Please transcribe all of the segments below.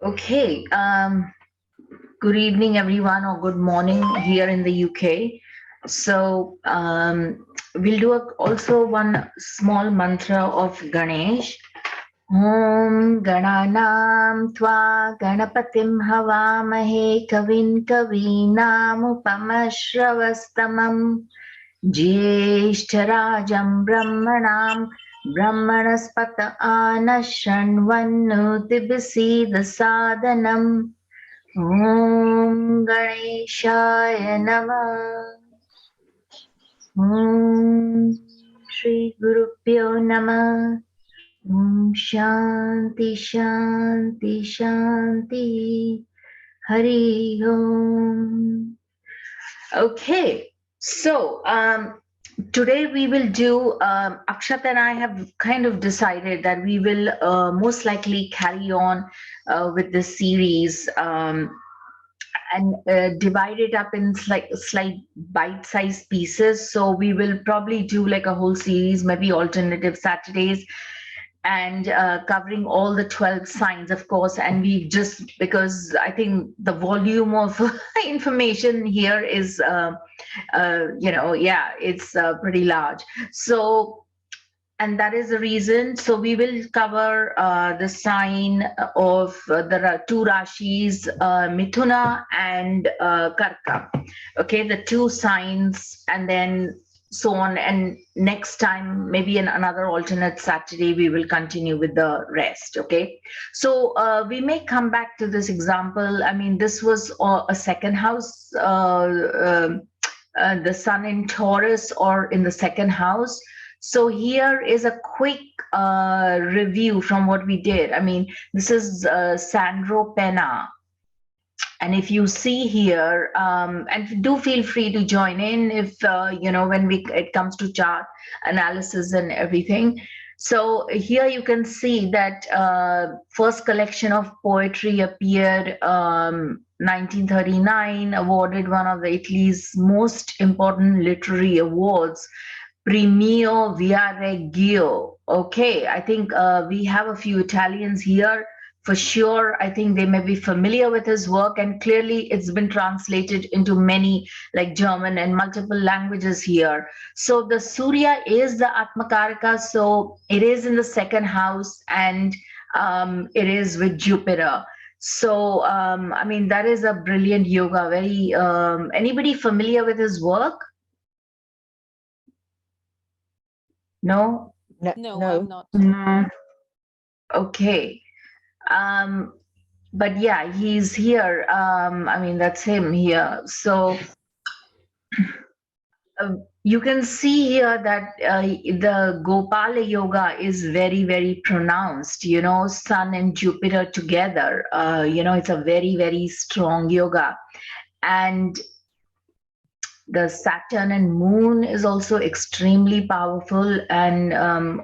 Okay. Good evening, everyone, or good morning here in the UK. So we'll do also one small mantra of Ganesh. Om Gananam Tva Ganapatim Havamahe Kavin Kavinam Upamashravastamam Jyeshtarajam Brahmanam Brahmanaspata Anashranvannuti Sadanam Om Ganeshaya Namah. Om Shri Guru Pyo Namah. Om Shanti Shanti Shanti. Hari Om. Okay, so today we will do, Akshat and I have kind of decided that we will most likely carry on with this series and divide it up in slight bite-sized pieces. So we will probably do like a whole series, maybe alternative Saturdays, and covering all the 12 signs, of course. And we just, because I think the volume of information here is, it's pretty large. So, and that is the reason. So we will cover the sign of there are two Rashis, Mithuna and Karka. Okay, the two signs, and then so on. And next time, maybe in another alternate Saturday, we will continue with the rest. Okay, so we may come back to this example. I mean, this was a second house, the sun in Taurus or in the second house. So here is a quick review from what we did. I mean, this is Sandro Penna. And if you see here, and do feel free to join in if, when it comes to chart analysis and everything. So here you can see that first collection of poetry appeared 1939, awarded one of Italy's most important literary awards, Premio Viareggio. Okay, I think we have a few Italians here for sure. I think they may be familiar with his work, and clearly it's been translated into many, like German and multiple languages here. So the Surya is the Atmakaraka, so it is in the second house, and it is with Jupiter. So, I mean, that is a brilliant yoga. Very, anybody familiar with his work? No? No, I'm not. Okay. But yeah, he's here. I mean, that's him here. So you can see here that the Gopala yoga is very, very pronounced, Sun and Jupiter together. It's a very, very strong yoga. And the Saturn and Moon is also extremely powerful, and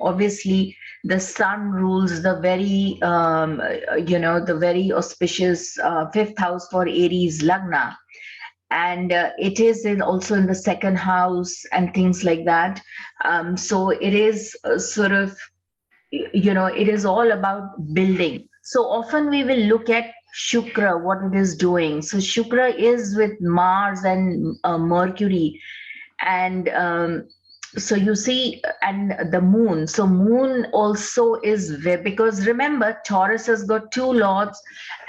obviously the Sun rules the very, the very auspicious fifth house for Aries Lagna, and it is also in the second house and things like that. So it is sort of, it is all about building. So often we will look at Shukra, what it is doing. So Shukra is with Mars and Mercury. And so you see, and the moon. So moon also is, because remember, Taurus has got two lords,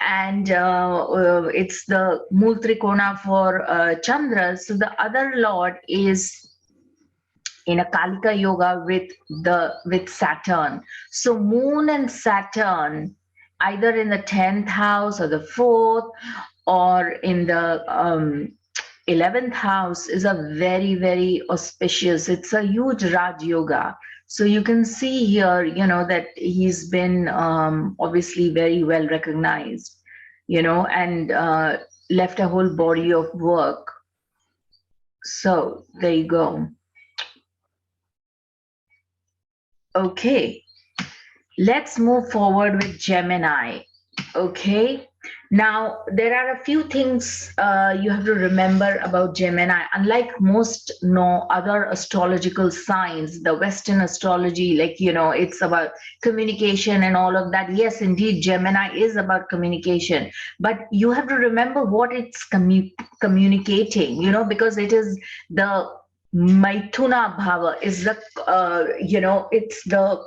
and it's the Mool Trikona for Chandra. So the other lord is in a Kalika yoga with Saturn. So moon and Saturn, either in the 10th house or the 4th or in the 11th house, is a very, very auspicious. It's a huge Raj yoga. So you can see here, that he's been obviously very well recognized, and left a whole body of work. So there you go. Okay, let's move forward with Gemini. Okay, Now, there are a few things you have to remember about Gemini. Unlike most no other astrological signs, the Western astrology, like, it's about communication and all of that. Yes, indeed, Gemini is about communication, but you have to remember what it's communicating, because it is the Maithuna Bhava, is the, it's the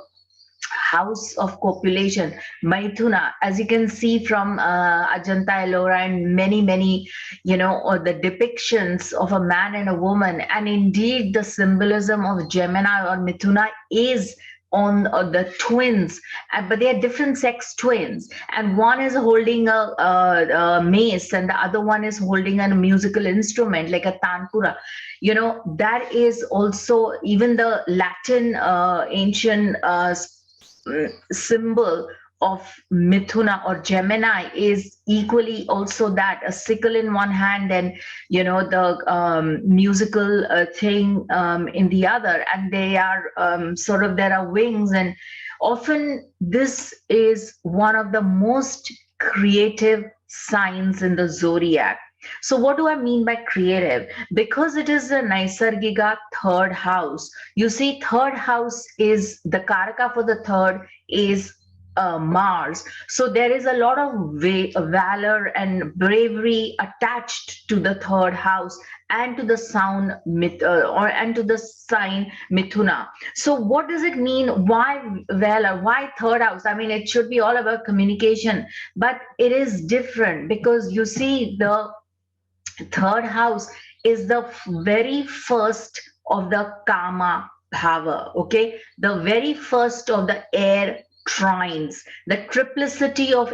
house of copulation, Maithuna, as you can see from Ajanta Ellora and many, or the depictions of a man and a woman. And indeed, the symbolism of Gemini or Mithuna is on the twins, but they are different sex twins, and one is holding a mace and the other one is holding a musical instrument like a tanpura. That is also even the Latin ancient symbol of Mithuna or Gemini is equally also that, a sickle in one hand and the musical thing in the other, and they are sort of, there are wings, and often this is one of the most creative signs in the zodiac. So what do I mean by creative? Because it is the Naisargiga third house. You see, third house is the Karaka for the third is Mars. So there is a lot of valor and bravery attached to the third house and to the and to the sign Mithuna. So what does it mean? Why valor? Why third house? I mean, it should be all about communication, but it is different because you see the third house is the very first of the Kama Bhava, okay? The very first of the air trines. The triplicity of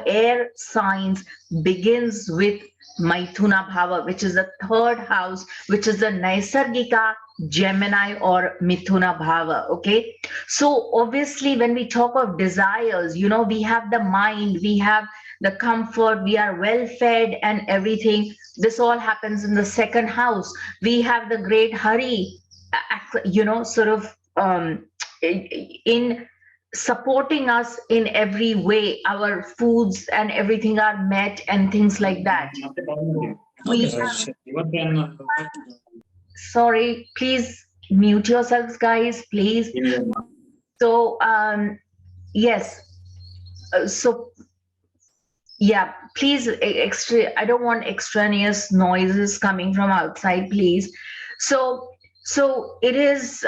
air signs begins with Maithuna Bhava, which is the third house, which is the Naisargika Gemini or Mithuna Bhava, okay? So obviously when we talk of desires, we have the mind, we have the comfort, we are well fed and everything. This all happens in the second house. We have the great hurry, sort of in supporting us in every way. Our foods and everything are met and things like that. Sorry, please mute yourselves, guys, please. So, yes. So yeah, please, I don't want extraneous noises coming from outside, please. So it is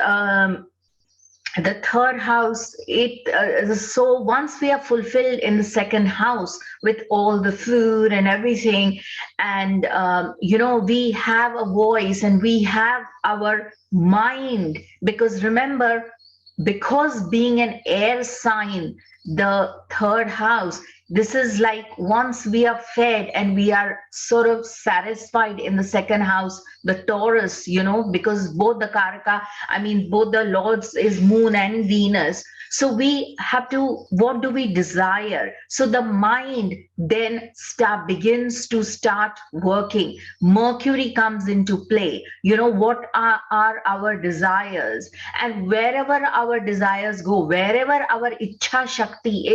the third house. So once we are fulfilled in the second house with all the food and everything, and we have a voice and we have our mind, because remember, because being an air sign, the third house, this is like once we are fed and we are sort of satisfied in the second house, the Taurus, because both the Karaka, I mean, both the lords is Moon and Venus. So we have to, what do we desire? So the mind then begins to start working. Mercury comes into play. What are our desires? And wherever our desires go, wherever our Ichha Shakti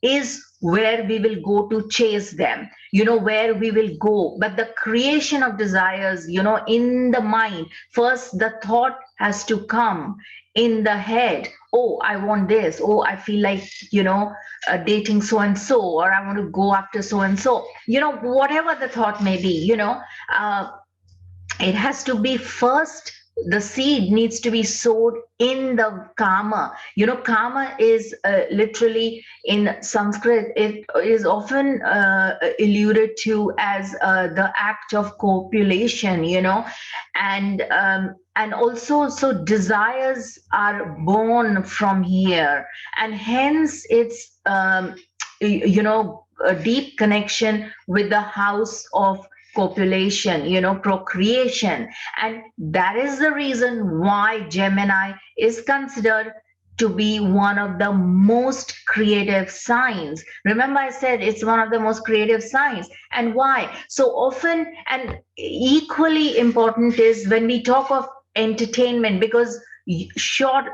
is where we will go to chase them, where we will go. But the creation of desires, in the mind, first the thought has to come in the head. Oh, I want this. Oh, I feel like, dating so and so, or I want to go after so and so, whatever the thought may be, it has to be first, the seed needs to be sowed in the Kama. Kama is literally in Sanskrit, it is often alluded to as the act of copulation, and also, so desires are born from here, and hence it's a deep connection with the house of copulation, procreation. And that is the reason why Gemini is considered to be one of the most creative signs. Remember, I said it's one of the most creative signs. And why? So often, and equally important is when we talk of entertainment, because short,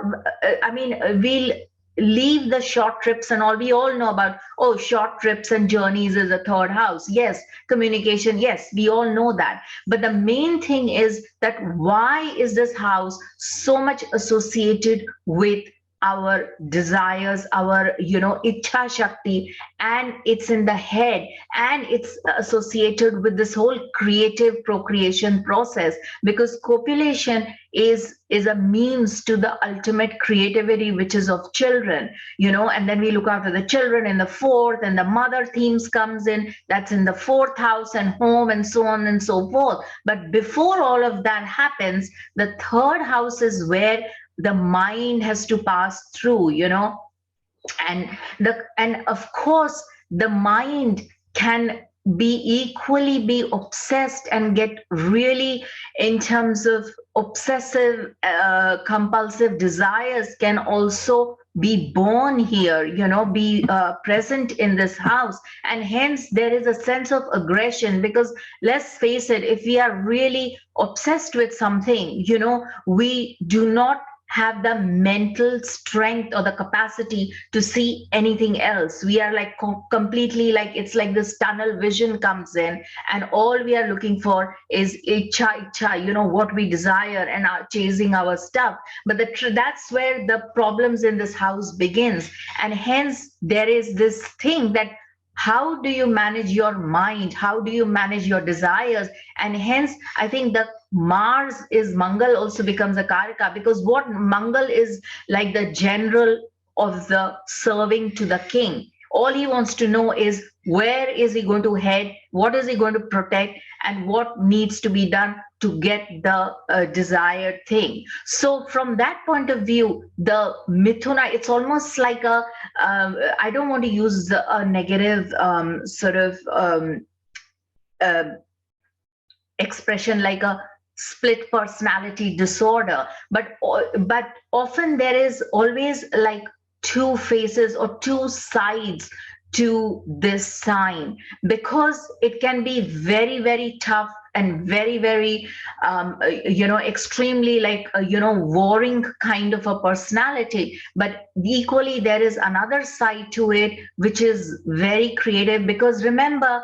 I mean, we'll leave the short trips and all. We all know about, oh, short trips and journeys is a third house. Yes, communication, yes, we all know that. But the main thing is that why is this house so much associated with our desires, our, ichha shakti, and it's in the head, and it's associated with this whole creative procreation process, because copulation is a means to the ultimate creativity, which is of children, and then we look after the children in the fourth, and the mother themes comes in, that's in the fourth house, and home, and so on and so forth. But before all of that happens, the third house is where the mind has to pass through, and of course the mind can be equally be obsessed and get really, in terms of obsessive compulsive desires, can also be born here, be present in this house, and hence there is a sense of aggression, because let's face it, if we are really obsessed with something, we do not have the mental strength or the capacity to see anything else. We are like completely, like it's like this tunnel vision comes in, and all we are looking for is icha, what we desire, and are chasing our stuff. But that's where the problems in this house begins, and hence there is this thing that how do you manage your mind, how do you manage your desires, and hence I think the Mars is Mangal also becomes a karika, because what Mangal is like the general of the serving to the king. All he wants to know is where is he going to head, what is he going to protect, and what needs to be done to get the desired thing. So from that point of view, the Mithuna, it's almost like a, I don't want to use a negative sort of uh, expression like a split personality disorder, but often there is always like two faces or two sides to this sign, because it can be very, very tough and very, very extremely like warring kind of a personality, but equally there is another side to it which is very creative, because remember,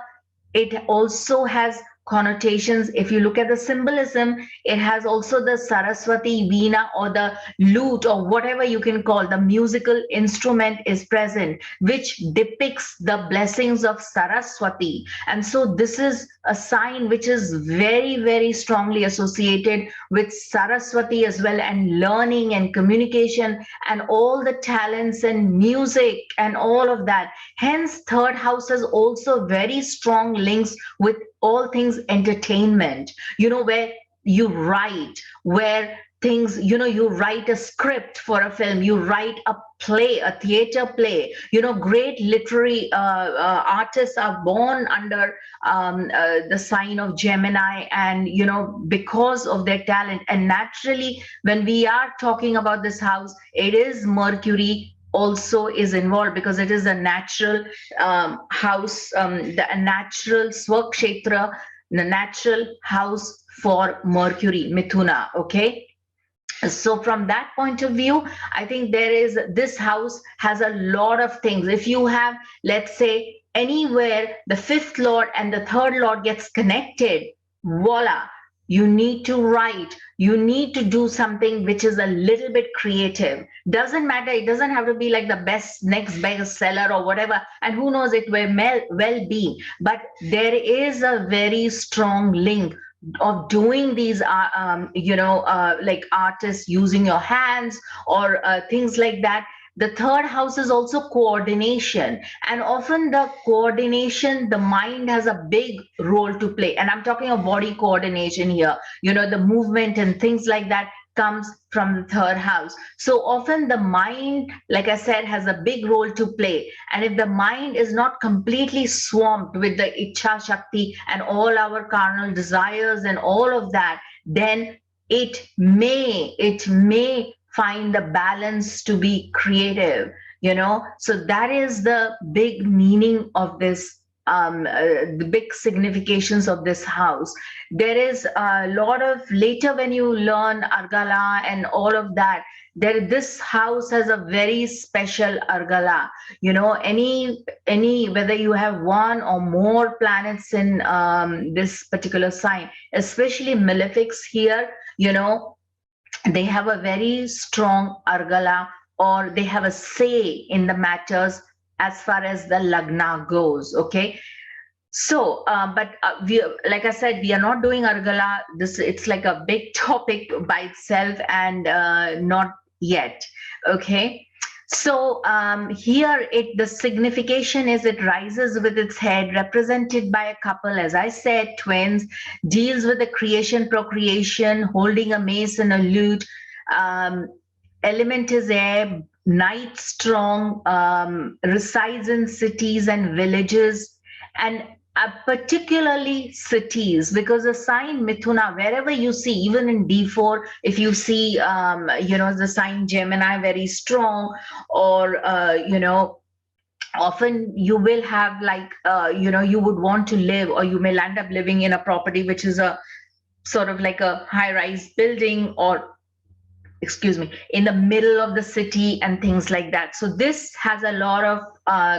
it also has connotations. If you look at the symbolism, it has also the Saraswati veena, or the lute, or whatever you can call the musical instrument is present, which depicts the blessings of Saraswati. And so this is a sign which is very, very strongly associated with Saraswati as well, and learning and communication and all the talents and music and all of that. Hence third house has also very strong links with all things entertainment, where you write, where things, you write a script for a film, you write a play, a theater play, great literary artists are born under the sign of Gemini, and because of their talent. And naturally, when we are talking about this house, it is Mercury also is involved, because it is a natural house, the natural swakshetra, the natural house for Mercury, Mithuna. Okay. So from that point of view, I think this house has a lot of things. If you have, let's say, anywhere the fifth lord and the third lord gets connected, voila, you need to write, you need to do something which is a little bit creative. Doesn't matter, it doesn't have to be like the best next best seller or whatever, and who knows, it may well be, but there is a very strong link of doing these like artists using your hands, or things like that. The third house is also coordination, and often the coordination, the mind has a big role to play, and I'm talking of body coordination here, the movement and things like that comes from the third house. So often the mind, like I said, has a big role to play, and if the mind is not completely swamped with the ichha shakti and all our carnal desires and all of that, then it may find the balance to be creative, so that is the big meaning of this, the big significations of this house. There is a lot of, later when you learn Argala and all of that, this house has a very special argala. Any whether you have one or more planets in this particular sign, especially malefics here, they have a very strong argala, or they have a say in the matters as far as the lagna goes. Okay. So, but we, like I said, we are not doing Argala. It's like a big topic by itself, and not yet. Okay. So here, the signification is it rises with its head, represented by a couple, as I said, twins, deals with the creation, procreation, holding a mace and a lute. Element is air, night strong, resides in cities and villages, and particularly cities, because the sign Mithuna, wherever you see, even in D4, if you see, the sign Gemini very strong, or, often you will have like, you would want to live, or you may land up living in a property which is a sort of like a high-rise building, or excuse me, in the middle of the city and things like that. So this has a lot of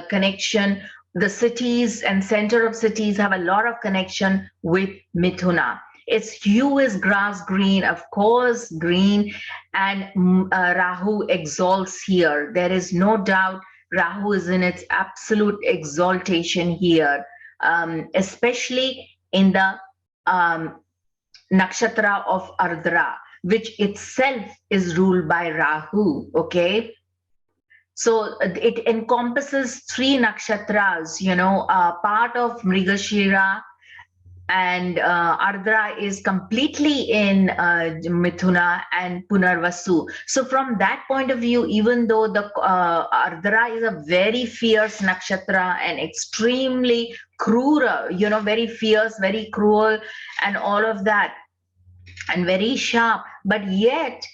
connection. The cities and center of cities have a lot of connection with Mithuna. Its hue is grass green, of course, green, and Rahu exalts here. There is no doubt Rahu is in its absolute exaltation here, especially in the nakshatra of Ardra, which itself is ruled by Rahu. Okay. So it encompasses 3 nakshatras, part of Mrigashira, and Ardra is completely in Mithuna and Punarvasu. So from that point of view, even though the Ardra is a very fierce nakshatra and extremely cruel, very fierce, very cruel, and all of that, and very sharp, but yet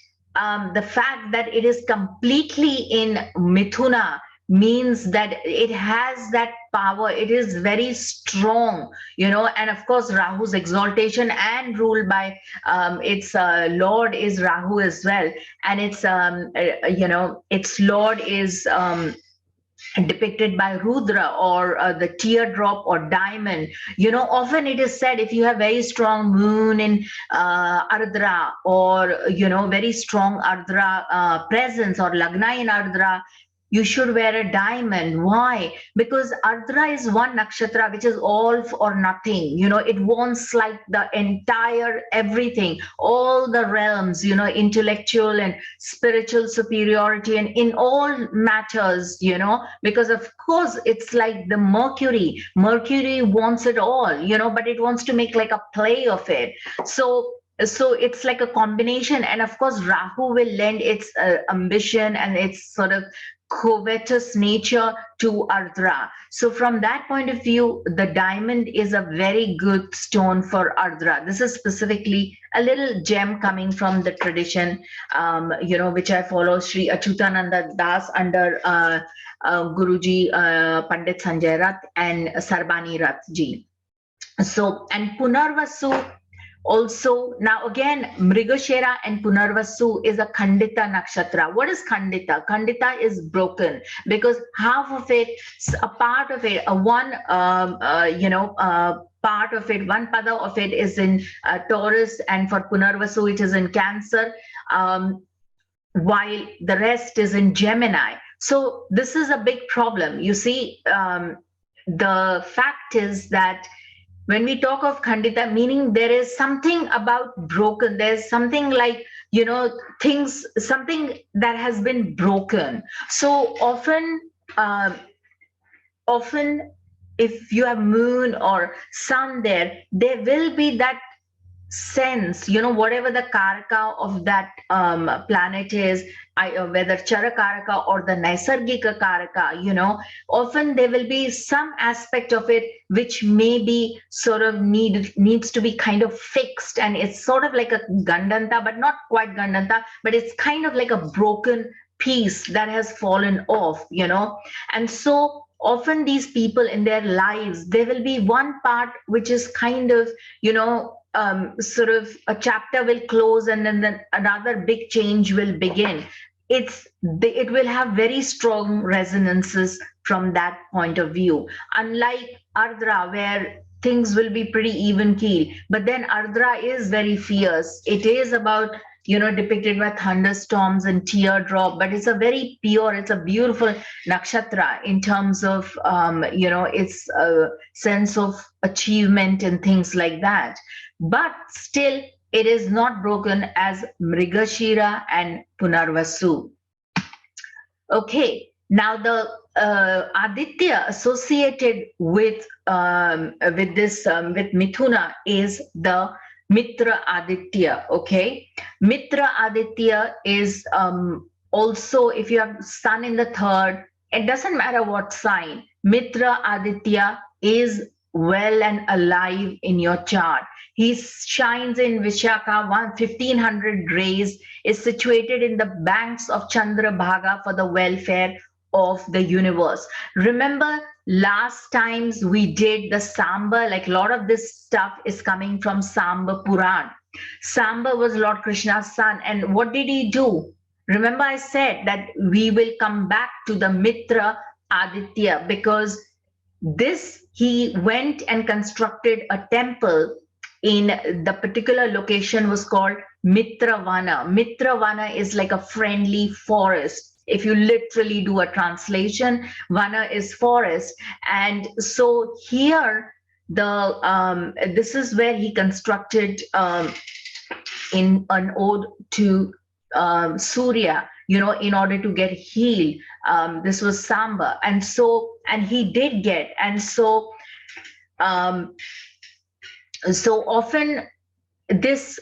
the fact that it is completely in Mithuna means that it has that power. It is very strong, and of course Rahu's exaltation and ruled by its lord is Rahu as well, and its lord is depicted by Rudra, or the teardrop or diamond. Often it is said, if you have very strong moon in Ardra, or very strong Ardra presence, or Lagna in Ardra, you should wear a diamond. Why? Because Ardra is one nakshatra which is all or nothing. It wants like the entire everything, all the realms, intellectual and spiritual superiority, and in all matters, because of course it's like the Mercury. Mercury wants it all, but it wants to make like a play of it. So it's like a combination, and of course Rahu will lend its ambition and its sort of covetous nature to Ardra. So from that point of view, the diamond is a very good stone for Ardra. This is specifically a little gem coming from the tradition, which I follow, Sri Achyutananda Das under Guruji Pandit Sanjay Rath and Sarbani Rath ji. So, and Punarvasu also, now again, Mrigashira and Punarvasu is a Khandita nakshatra. What is Khandita? Khandita is broken, because half of it, a part of it, one part of it, one pada of it is in Taurus, and for Punarvasu it is in Cancer, while the rest is in Gemini. So this is a big problem. You see, the fact is that when we talk of Khandita, meaning there is something about broken, there's something like, things, something that has been broken. So often if you have moon or sun there will be that sense, whatever the karaka of that planet is, whether Charakaraka or the Naisargika Karaka, often there will be some aspect of it which may be sort of needs to be kind of fixed, and it's sort of like a Gandanta, but not quite Gandanta, but it's kind of like a broken piece that has fallen off, and so often these people in their lives, there will be one part which is kind of, sort of a chapter will close, and then another big change will begin. it will have very strong resonances from that point of view. Unlike Ardra, where things will be pretty even keel, but then Ardra is very fierce. It is about, depicted by thunderstorms and teardrop, but it's a very pure, it's a beautiful nakshatra in terms of, its sense of achievement and things like that. But still, it is not broken as Mrigashira and Punarvasu. Okay, now the Aditya associated with with Mithuna is the Mitra Aditya. Okay, Mitra Aditya is also, if you have Sun in the third, it doesn't matter what sign. Mitra Aditya is well and alive in your chart. He shines in Vishaka, 1500 rays, is situated in the banks of Chandrabhaga for the welfare of the universe. Remember, last times we did the Samba, like a lot of this stuff is coming from Samba Puran. Samba was Lord Krishna's son, and what did he do? Remember, I said that we will come back to the Mitra Aditya, because he went and constructed a temple in the particular location was called Mitravana. Mitravana is like a friendly forest. If you literally do a translation, Vana is forest. And so here, this is where he constructed in an ode to Surya, in order to get healed. This was Samba. And he did get. And so often this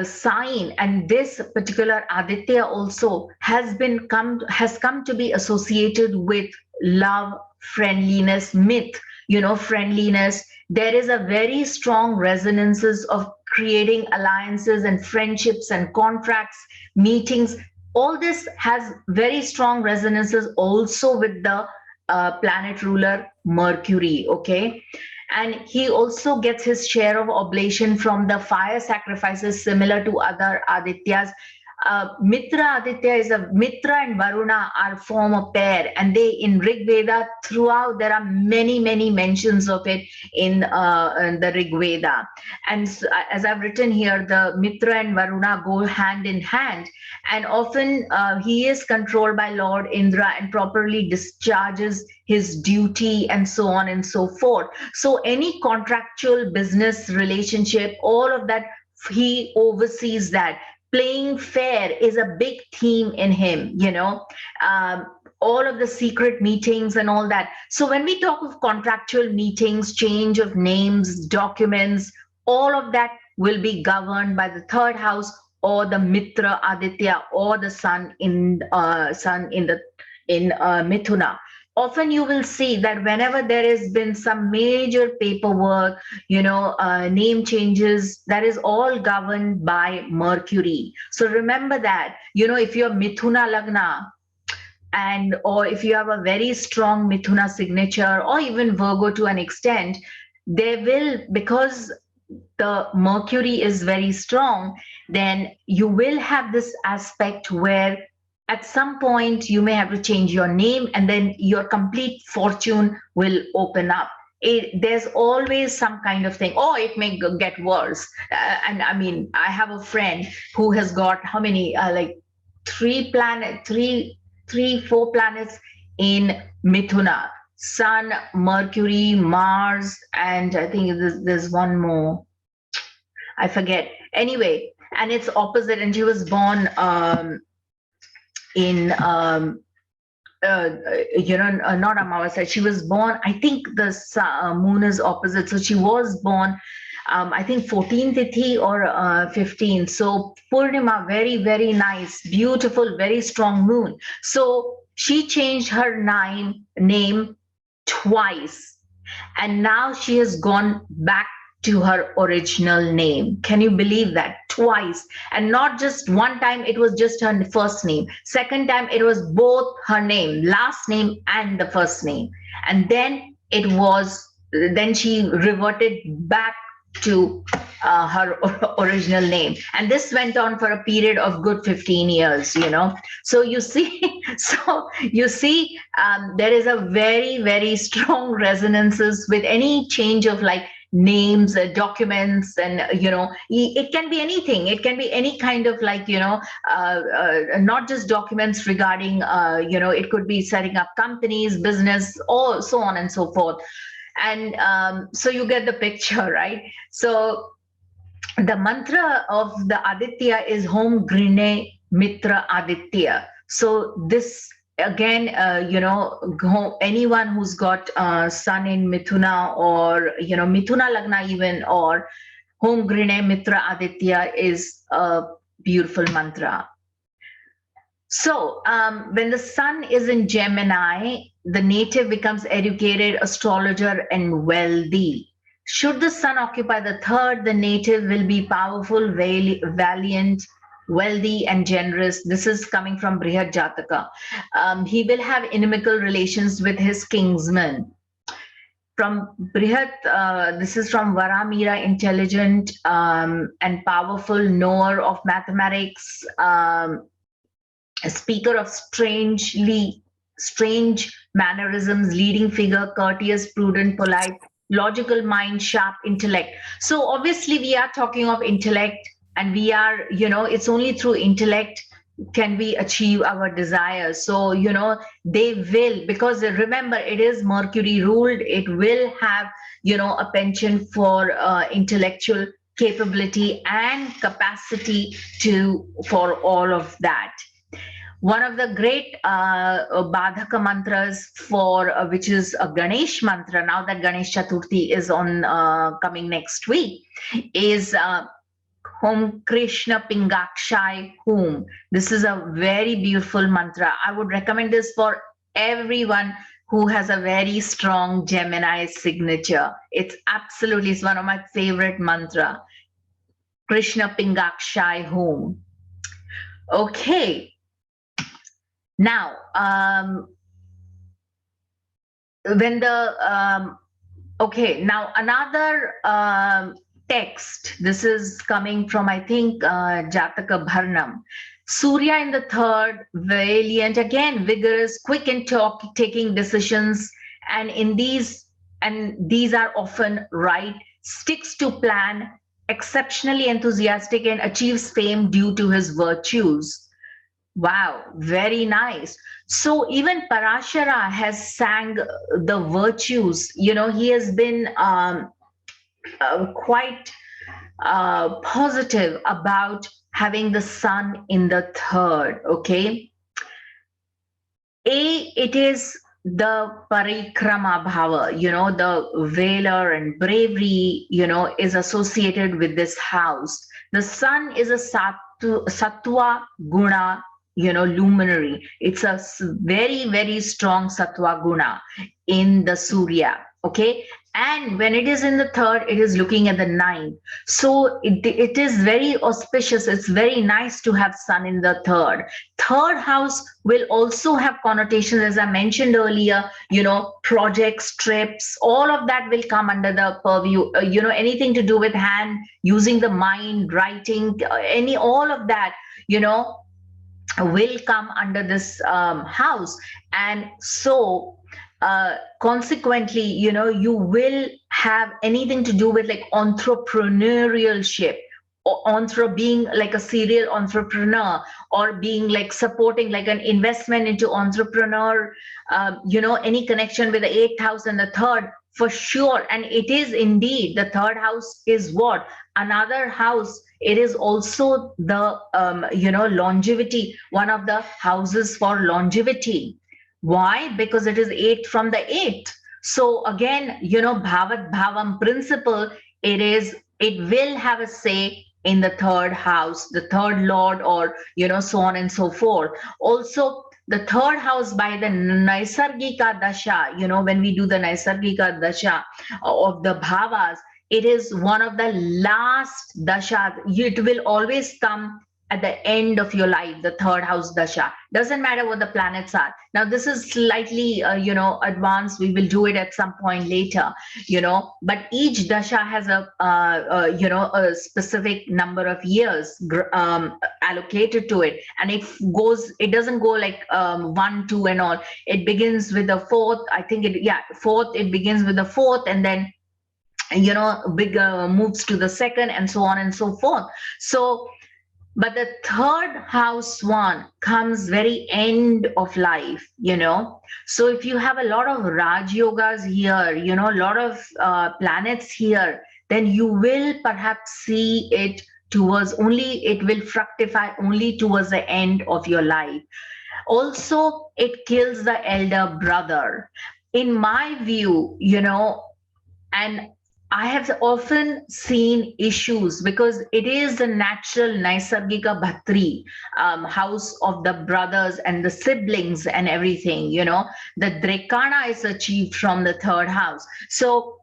sign and this particular Aditya also has come to be associated with love, friendliness, myth, friendliness. There is a very strong resonances of creating alliances and friendships and contracts, meetings. All this has very strong resonances also with the planet ruler Mercury. Okay. And he also gets his share of oblation from the fire sacrifices similar to other Adityas. Mitra Aditya is Mitra and Varuna form a pair, and they in Rig Veda throughout there are many mentions of it in the Rig Veda. And so, as I've written here, the Mitra and Varuna go hand in hand, and often he is controlled by Lord Indra and properly discharges his duty and so on and so forth. So any contractual business relationship, all of that, he oversees that. Playing fair is a big theme in him, all of the secret meetings and all that. So when we talk of contractual meetings, change of names, documents, all of that will be governed by the third house or the Mitra Aditya or the sun in Mithuna. Often you will see that whenever there has been some major paperwork, name changes, that is all governed by Mercury. So remember that, if you're Mithuna Lagna, or if you have a very strong Mithuna signature, or even Virgo to an extent, there will, because the Mercury is very strong, then you will have this aspect where at some point you may have to change your name, and then your complete fortune will open up. There's always some kind of thing. Oh, it may get worse. And I mean, I have a friend who has got how many, like 4 planets in Mithuna: Sun, Mercury, Mars, and I think there's one more. I forget. Anyway, and it's opposite, and she was born in not Amavasya. She was born, I think the moon is opposite, so she was born I think 14th Tithi or 15. So Purnima, very nice, beautiful, very strong moon. So she changed her name twice, and now she has gone back to her original name. Can you believe that? Twice. And not just one time, it was just her first name. Second time, it was both her name, last name and the first name. And then she reverted back to her original name, and this went on for a period of good 15 years, so you see there is a very, very strong resonances with any change of like names, documents, and it can be anything, it can be any kind of like not just documents regarding it could be setting up companies, business, or so on and so forth. And so you get the picture, right? So the mantra of the Aditya is Hom Grine Mitra Aditya. So this again, anyone who's got sun in Mithuna, or Mithuna Lagna even, or Hom Grine Mitra Aditya is a beautiful mantra. So when the sun is in Gemini, the native becomes educated, astrologer, and wealthy. Should the sun occupy the third, the native will be powerful, valiant, wealthy, and generous. This is coming from Brihad Jataka. He will have inimical relations with his kingsman. From Brihat, this is from Varamira, intelligent and powerful, knower of mathematics, a speaker of strange mannerisms, leading figure, courteous, prudent, polite, logical mind, sharp intellect. So obviously we are talking of intellect, and we are, it's only through intellect can we achieve our desires. So they will, because remember, it is Mercury ruled, it will have a penchant for intellectual capability and capacity for all of that. One of the great Badhaka mantras for which is a Ganesh mantra, now that Ganesh Chaturthi is on coming next week, is Hom Krishna Pingakshai Hum. This is a very beautiful mantra. I would recommend this for everyone who has a very strong Gemini signature. It's one of my favorite mantra. Krishna Pingakshai Hum. Okay. Now, now another text. This is coming from, I think, Jataka Bharnam. Surya in the third, valiant, again, vigorous, quick in taking decisions, and these are often right, sticks to plan, exceptionally enthusiastic, and achieves fame due to his virtues. Wow, very nice. So even Parashara has sang the virtues. He has been quite positive about having the sun in the third. Okay. It is the parikrama bhava, the valor and bravery, is associated with this house. The sun is a sattva guna, luminary. It's a very, very strong sattva guna in the Surya. Okay. And when it is in the third, it is looking at the ninth. So it is very auspicious. It's very nice to have sun in the third. Third house will also have connotations, as I mentioned earlier, projects, trips, all of that will come under the purview, anything to do with hand, using the mind, writing, all of that, will come under this house. And so consequently, you will have anything to do with like entrepreneurship, or being like a serial entrepreneur, or being like supporting like an investment into entrepreneur, any connection with the eighth house and the third, for sure. And it is indeed, the third house is what? Another house. It is also the, longevity, one of the houses for longevity. Why? Because it is 8 from the 8. So again, bhavat bhavam principle, it will have a say in the third house, the third lord, or, so on and so forth. Also, the third house by the Naisargika Dasha, when we do the Naisargika Dasha of the bhavas, it is one of the last dasha. It will always come at the end of your life, the third house dasha. Doesn't matter what the planets are. Now, this is slightly, advanced. We will do it at some point later, but each dasha has a specific number of years allocated to it. And it doesn't go like 1, 2 and all. It begins with the fourth, I think fourth, it begins with the fourth, and then bigger moves to the second, and so on and so forth. So, but the third house one comes very end of life. So if you have a lot of Raj Yogas here, a lot of planets here, then you will perhaps see it it will fructify only towards the end of your life. Also, it kills the elder brother. In my view, and I have often seen issues because it is the natural Naisargika Bhatri, house of the brothers and the siblings and everything, the Drekana is achieved from the third house. So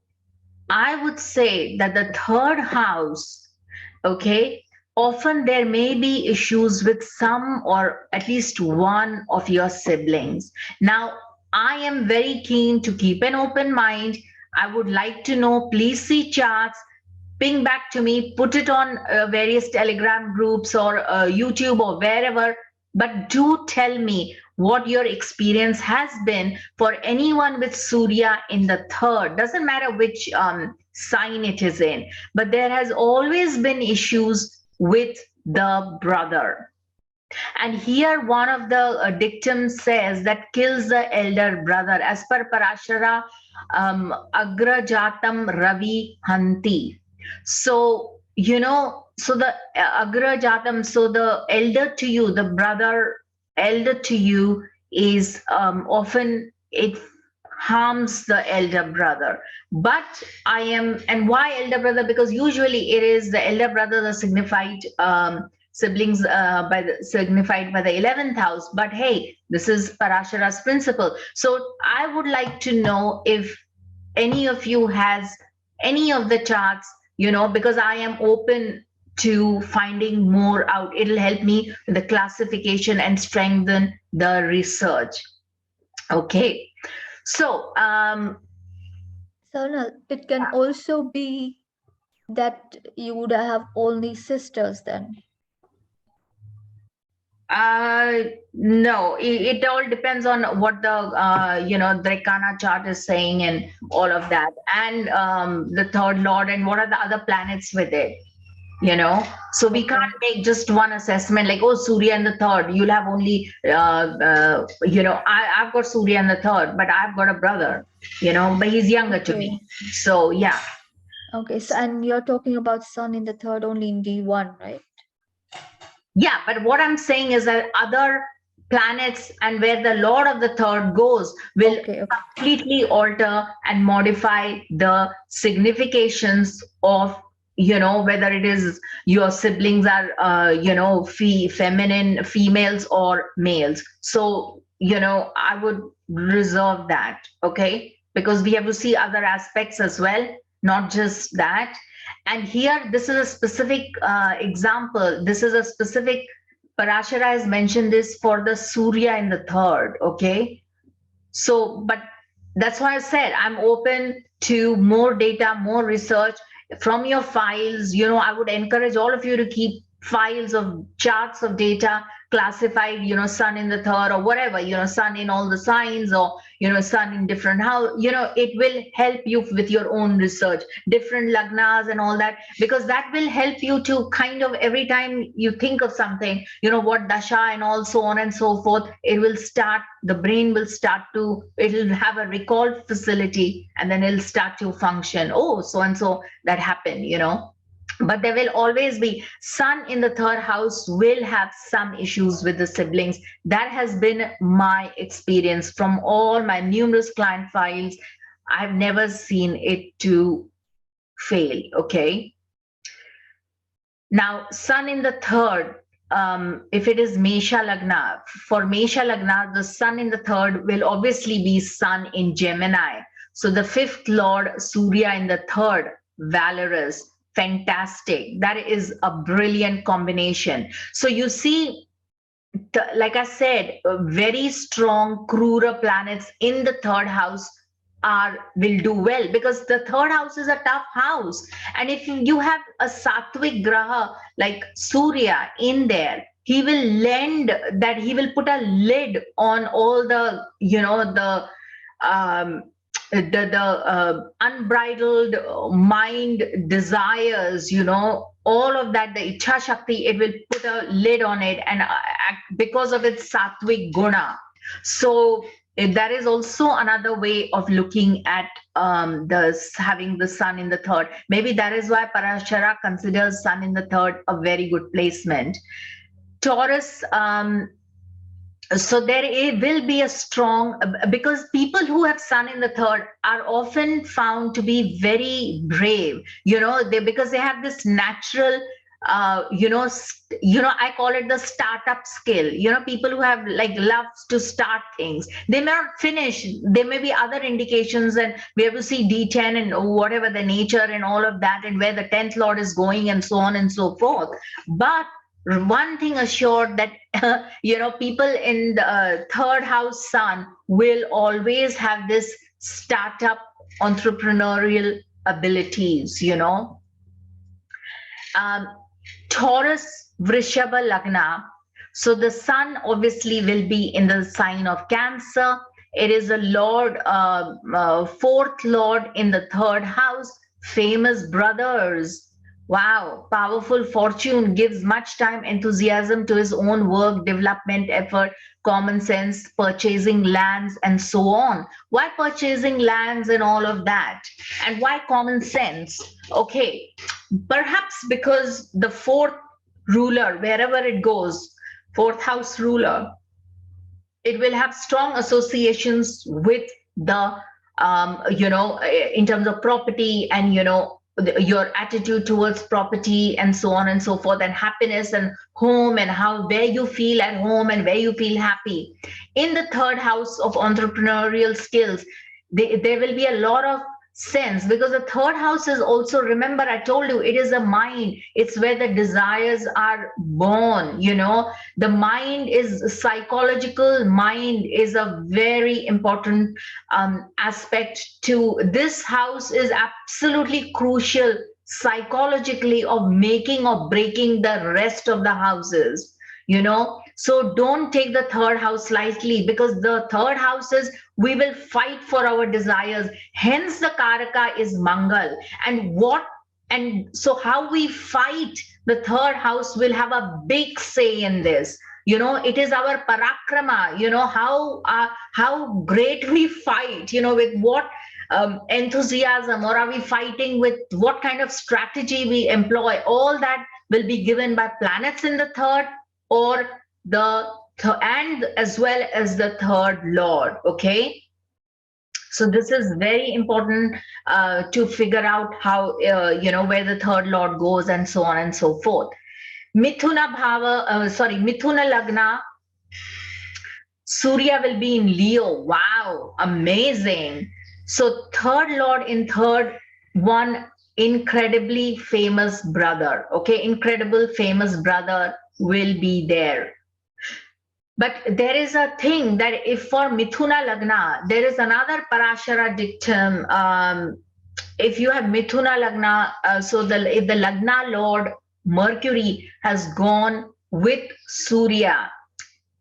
I would say that the third house, okay, often there may be issues with some or at least one of your siblings. Now, I am very keen to keep an open mind. I would like to know, please see charts, ping back to me, put it on various Telegram groups or YouTube or wherever, but do tell me what your experience has been for anyone with Surya in the third. Doesn't matter which sign it is in, but there has always been issues with the brother. And here one of the dictums says that kills the elder brother. As per Parashara, Agrajatam Ravi Hanti. So, so the Agrajatam, so the elder to you, the brother elder to you is often it harms the elder brother. But and why elder brother? Because usually it is the elder brother, the signified siblings signified by the 11th house. But hey, this is Parashara's principle. So I would like to know if any of you has any of the charts, because I am open to finding more out. It'll help me with the classification and strengthen the research. Okay. So, Sonal, it can also be that you would have only sisters then. No, it all depends on what the Drekana chart is saying and all of that, and the third lord and what are the other planets with it. So we can't make just one assessment like, oh, Surya in the third, you'll have only I've got Surya in the third, but I've got a brother, but he's younger to me. So yeah. Okay, so and you're talking about sun in the third only in D1, right? Yeah, but what I'm saying is that other planets and where the lord of the third goes will completely alter and modify the significations of whether it is your siblings are feminine females or males. So I would reserve that, okay, because we have to see other aspects as well, not just that. And here, this is a specific example. This is a specific, Parashara has mentioned this for the Surya in the third, okay? So, but that's why I said I'm open to more data, more research from your files. I would encourage all of you to keep files of charts of data classified, sun in the third or whatever, sun in all the signs or, sun in different house, it will help you with your own research, different lagnas and all that, because that will help you to kind of every time you think of something, what dasha and all so on and so forth, the brain will start to, it'll have a recall facility and then it'll start to function. Oh, so and so that happened, But there will always be sun in the third house will have some issues with the siblings. That has been my experience from all my numerous client files. I've never seen it to fail. Okay. Now, sun in the third, if it is Mesha Lagna, for Mesha Lagna, the sun in the third will obviously be sun in Gemini. So the fifth lord, Surya in the third, valorous, fantastic. That is a brilliant combination. So you see, like I said, very strong Krura planets in the third house will do well, because the third house is a tough house. And if you have a Sattvic Graha like Surya in there, he will he will put a lid on all the, um, unbridled mind desires, all of that, the Ichha Shakti, it will put a lid on it, and because of its Sattvic Guna. So that is also another way of looking at having the sun in the third. Maybe that is why Parashara considers sun in the third a very good placement. Taurus, so will be a strong, because people who have sun in the third are often found to be very brave, because they have this natural, I call it the startup skill. People who have like loves to start things, they may not finish. There may be other indications, and we have to see D10 and whatever the nature and all of that, and where the 10th lord is going, and so on and so forth. But one thing assured, that people in the third house sun will always have this startup entrepreneurial abilities. um, Taurus Vrishabha Lagna. So the sun obviously will be in the sign of Cancer. It is a lord, fourth lord in the third house. Famous brothers. Wow, powerful fortune, gives much time, enthusiasm to his own work, development effort, common sense, purchasing lands, and so on. Why purchasing lands and all of that? And why common sense? Okay, perhaps because the fourth ruler, wherever it goes, fourth house ruler, it will have strong associations with the, in terms of property, and, your attitude towards property, and so on and so forth, and happiness, and home, and where you feel at home and where you feel happy. In the third house of entrepreneurial skills, there will be a lot of sense, because the third house is also, remember I told you, it is a mind. It's where the desires are born. The mind is psychological. Mind is a very important aspect to this house, is absolutely crucial psychologically, of making or breaking the rest of the houses. So don't take the third house lightly, because the third house is, we will fight for our desires. Hence the Karaka is Mangal. And so how we fight the third house will have a big say in this. It is our parakrama, how great we fight, with what enthusiasm, or are we fighting with what kind of strategy we employ. All that will be given by planets in the third, or and as well as the third lord. Okay, so this is very important to figure out how, where the third lord goes, and so on and so forth. Mithuna Lagna, Surya will be in Leo. Wow, amazing. So third lord in third, one incredibly famous brother. Okay, incredible famous brother will be there. But there is a thing, that if for Mithuna Lagna, there is another Parashara dictum. If you have Mithuna Lagna, if the Lagna Lord Mercury has gone with Surya,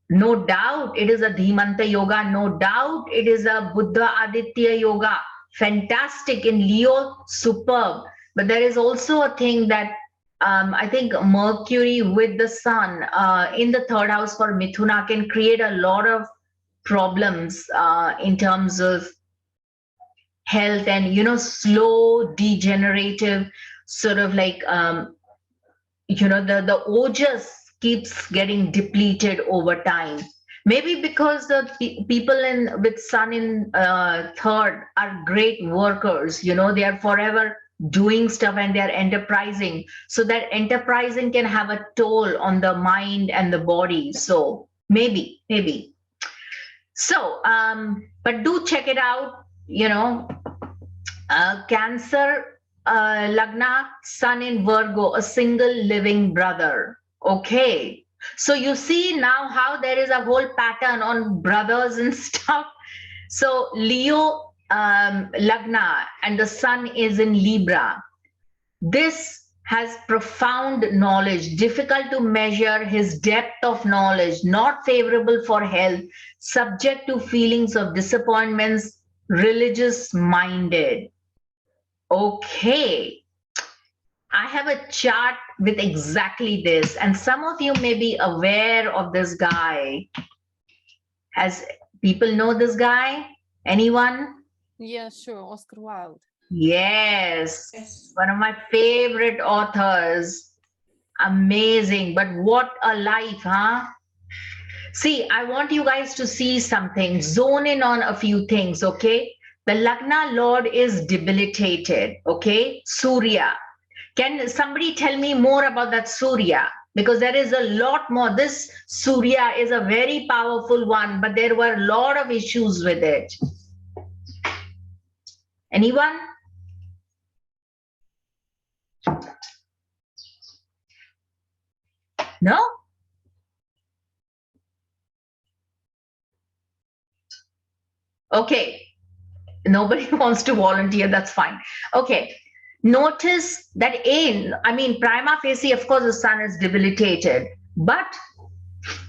no doubt it is a Dhimanta Yoga, no doubt it is a Buddha Aditya Yoga. Fantastic. In Leo, superb. But there is also a thing that I think Mercury with the sun in the third house for Mithuna can create a lot of problems in terms of health, and slow degenerative sort of like the ojas keeps getting depleted over time. Maybe because the people with sun in third are great workers. They are forever doing stuff, and they are enterprising. So that enterprising can have a toll on the mind and the body. So maybe. So, but do check it out. Cancer Lagna, Sun in Virgo, a single living brother. Okay. So you see now how there is a whole pattern on brothers and stuff. So Leo, Lagna, and the Sun is in Libra. This has profound knowledge, difficult to measure his depth of knowledge, not favorable for health, subject to feelings of disappointments, religious minded. Okay, I have a chart with exactly this, and some of you may be aware of this guy. Has people know this guy? Anyone? Yeah, sure. Oscar Wilde. Yes, one of my favorite authors. Amazing, but what a life, huh? See, I want you guys to see something, zone in on a few things, okay? The Lagna Lord is debilitated, okay? Surya. Can somebody tell me more about that Surya? Because there is a lot more. This Surya is a very powerful one, but there were a lot of issues with it. Anyone? No? Okay. Nobody wants to volunteer. That's fine. Okay. Notice that prima facie, of course, the sun is debilitated, but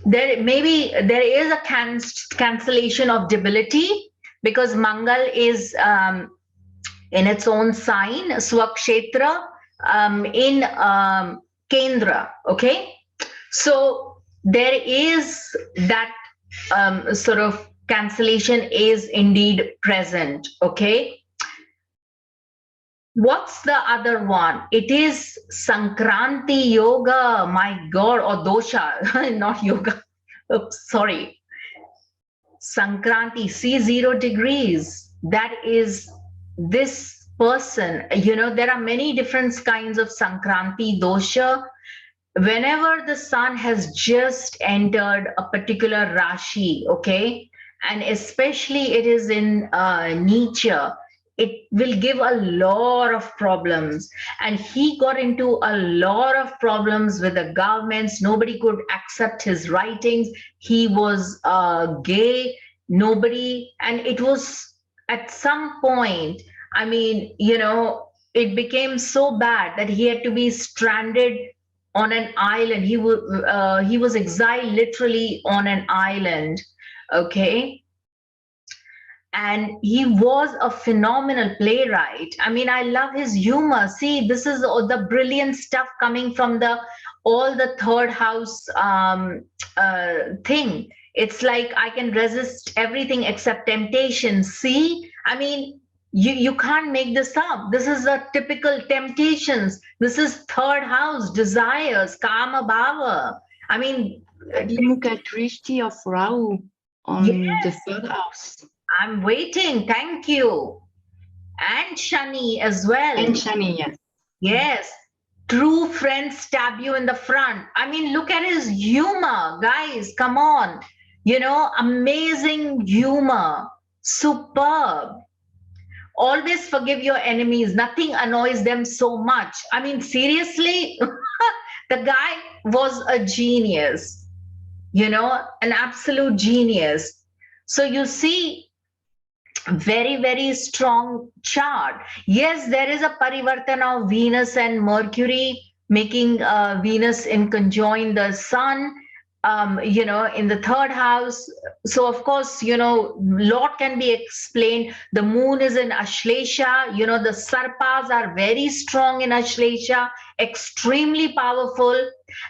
there is a cancellation of debility because Mangal is in its own sign, Swakshetra, in Kendra. Okay. So there is that sort of cancellation is indeed present. Okay. What's the other one? It is Sankranti Yoga, my God, or dosha, not yoga. Oops, sorry. Sankranti, see 0 degrees. That is this person. You know, there are many different kinds of Sankranti dosha. Whenever the sun has just entered a particular Rashi, okay, and especially it is in Nietzsche, it will give a lot of problems. And he got into a lot of problems with the governments. Nobody could accept his writings. He was gay. Nobody, and it was at some point, I mean, you know, it became so bad that he had to be stranded on an island. He was exiled literally on an island. Okay. And he was a phenomenal playwright. I mean, I love his humor. See, this is all the brilliant stuff coming from all the third house thing. It's like I can resist everything except temptation. See, I mean, you can't make this up. This is a typical temptations. This is third house desires, kama bhava. I mean, look at Rishti of Rahu on yes, the third house. I'm waiting. Thank you. And Shani as well. And Shani, yes. Yes. True friends stab you in the front. I mean, look at his humor, guys. Come on. You know, amazing humor. Superb. Always forgive your enemies. Nothing annoys them so much. I mean, seriously, the guy was a genius, you know, an absolute genius. So you see, very, very strong chart. Yes, there is a parivartana of Venus and Mercury, making Venus in conjoin the sun, you know, in the third house. So of course, you know, lot can be explained. The moon is in Ashlesha. You know, the sarpas are very strong in Ashlesha, extremely powerful.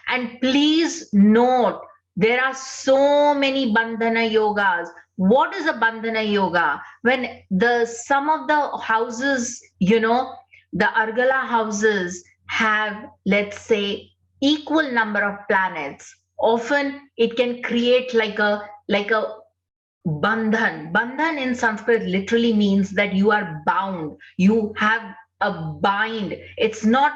And please note, there are so many bandhana yogas. What is a bandhana yoga? When some of the houses, you know, the Argala houses have, let's say, equal number of planets. Often it can create like a bandhan. Bandhan in Sanskrit literally means that you are bound. You have a bind. It's not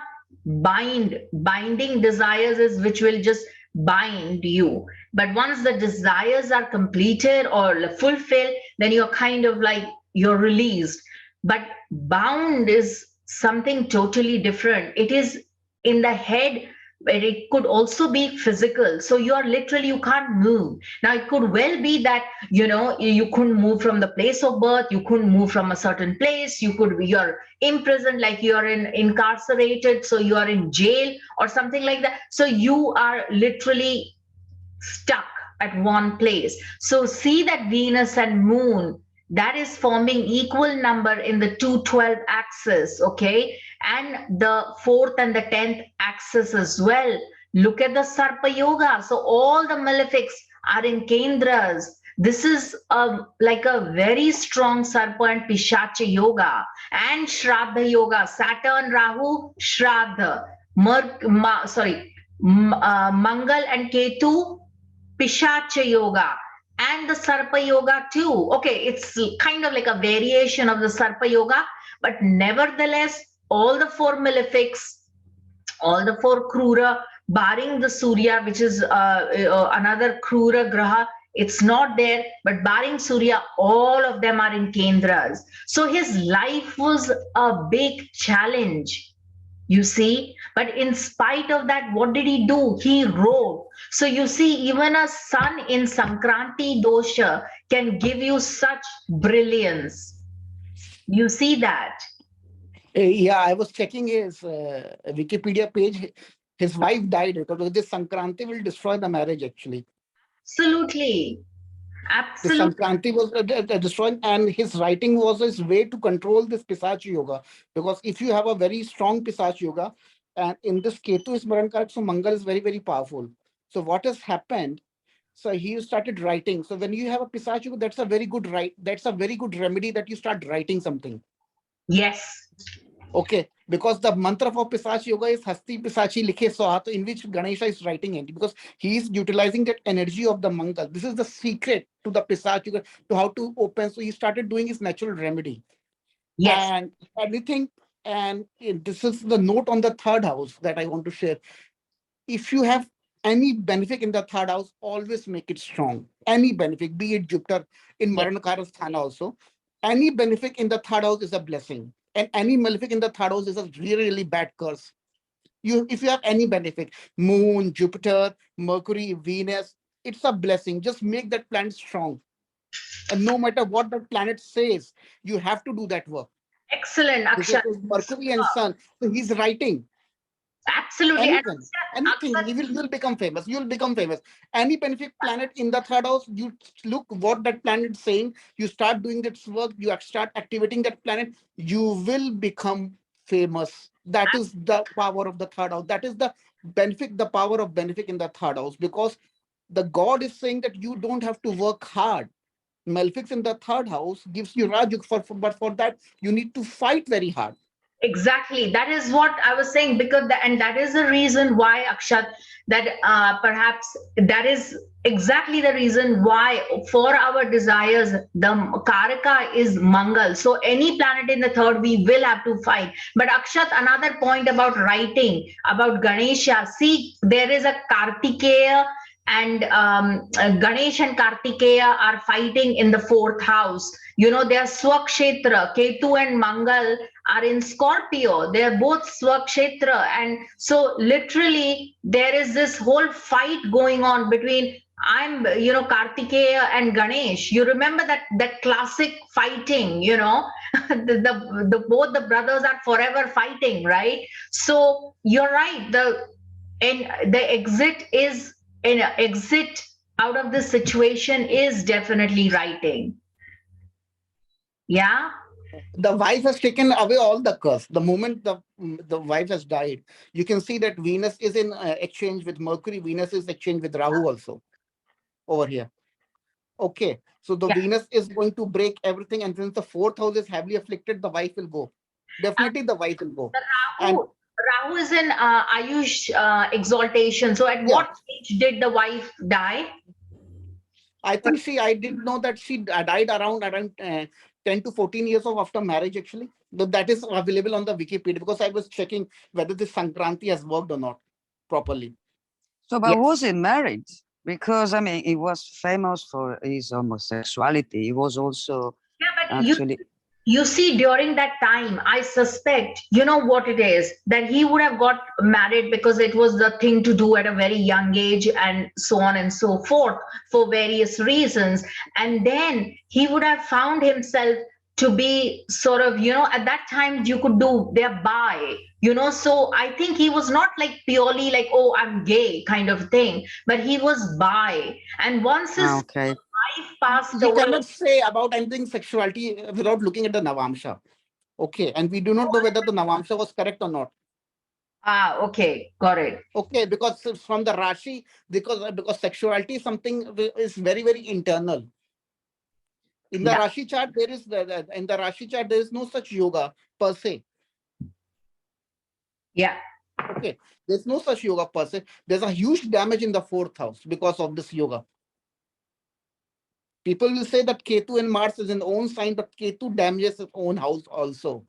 binding desires is which will just bind you. But once the desires are completed or fulfilled, then you're kind of like you're released. But bound is something totally different. It is in the head, but it could also be physical. So you are literally, you can't move. Now it could well be that, you couldn't move from the place of birth, you couldn't move from a certain place, you're imprisoned, like you are incarcerated, so you are in jail or something like that. So you are literally stuck at one place. So see that Venus and Moon, that is forming equal number in the 212 axis, okay? And the 4th and the 10th axis as well. Look at the Sarpa Yoga. So all the malefics are in Kendras. This is like a very strong Sarpa and Pishacha Yoga and Shraddha Yoga. Saturn, Rahu, Shraddha. Mangal and Ketu, Pishacha Yoga, and the Sarpa Yoga too. Okay, it's kind of like a variation of the Sarpa Yoga, but nevertheless, all the four malefics, all the four Krura, barring the Surya, which is another Krura Graha, it's not there, but barring Surya, all of them are in Kendras. So his life was a big challenge, you see. But in spite of that, what did he do? He wrote. So you see, even a sun in Sankranti dosha can give you such brilliance. You see that? Yeah, I was checking his Wikipedia page. His wife died because this Sankranti will destroy the marriage actually. Absolutely. The Absolutely. Sankranti was destroying, and his writing was his way to control this Pisachi Yoga. Because if you have a very strong Pisachi Yoga, and in this Ketu is Marankarak, so Mangal is very, very powerful. So what has happened? So he started writing. So when you have a Pisachi Yoga, that's a very good that's a very good remedy that you start writing something. Yes. Okay, because the mantra for Pisachi Yoga is Hasti Pisachi Likhe Swaha, in which Ganesha is writing it, because he is utilizing that energy of the Mangal. This is the secret to the Pisachi Yoga, to how to open. So he started doing his natural remedy. Yes. And everything, and this is the note on the third house that I want to share. If you have any benefit in the third house, always make it strong. Any benefit, be it Jupiter in Yes. Maranakara Sthana also. Any benefit in the third house is a blessing. And any malefic in the third house is a really, really bad curse. If you have any benefit, Moon, Jupiter, Mercury, Venus, it's a blessing. Just make that planet strong. And no matter what the planet says, you have to do that work. Excellent, Because Akshat. it's Mercury and Sun. So he's writing. Absolutely. And Anything, you'll become famous. You'll become famous. Any benefic planet in the third house, you look what that planet is saying. You start doing this work. You start activating that planet. You will become famous. That is the power of the third house. That is the benefit, the power of benefic in the third house. Because the God is saying that you don't have to work hard. Malefics in the third house gives you Rajug, but for that you need to fight very hard. exactly, that is what I was saying, because and that is the reason why, Akshat, that perhaps that is exactly the reason why for our desires the Karaka is Mangal. So any planet in the third we will have to fight. But Akshat, another point about writing about Ganesha, see, there is a Kartikeya, and Ganesh and Kartikeya are fighting in the fourth house. They are Swakshetra. Ketu and Mangal are in Scorpio. They are both Swakshetra. And so literally there is this whole fight going on between Kartikeya and Ganesh. You remember that classic fighting, the both the brothers are forever fighting, right? So you're right. The exit out of this situation is definitely writing. Yeah. The wife has taken away all the curse. The moment the wife has died, you can see that Venus is in exchange with Mercury. Venus is exchange with Rahu also over here. Okay, so the Yeah. Venus is going to break everything, and since the fourth house is heavily afflicted, the wife will go. Definitely, the wife will go. The And Rahu is in Ayush exaltation. So at yeah, what age did the wife die? I think I didn't know that she died around 10 to 14 years of after marriage actually. But that is available on the Wikipedia, because I was checking whether this Sankranti has worked or not properly. So, but was he married? Because I mean, he was famous for his homosexuality. He was also Yeah, but actually. You see, during that time, I suspect, you know what it is, that he would have got married because it was the thing to do at a very young age and so on and so forth for various reasons. And then he would have found himself to be sort of, you know, at that time you could do their bi, you know. So I think he was not like purely like, oh, I'm gay kind of thing, but he was bi. And once his Okay. wife passed You away, cannot say about anything sexuality without looking at the Navamsha. Okay, and we do not know whether the Navamsha was correct or not. okay, got it. Okay, because from the Rashi, because sexuality is something is very, very internal. In the Yeah. Rashi chart, there is in the Rashi chart there is no such yoga per se. Yeah. Okay, there's no such yoga per se. There's a huge damage in the fourth house because of this yoga. People will say that Ketu and Mars is in own sign, but Ketu damages his own house also.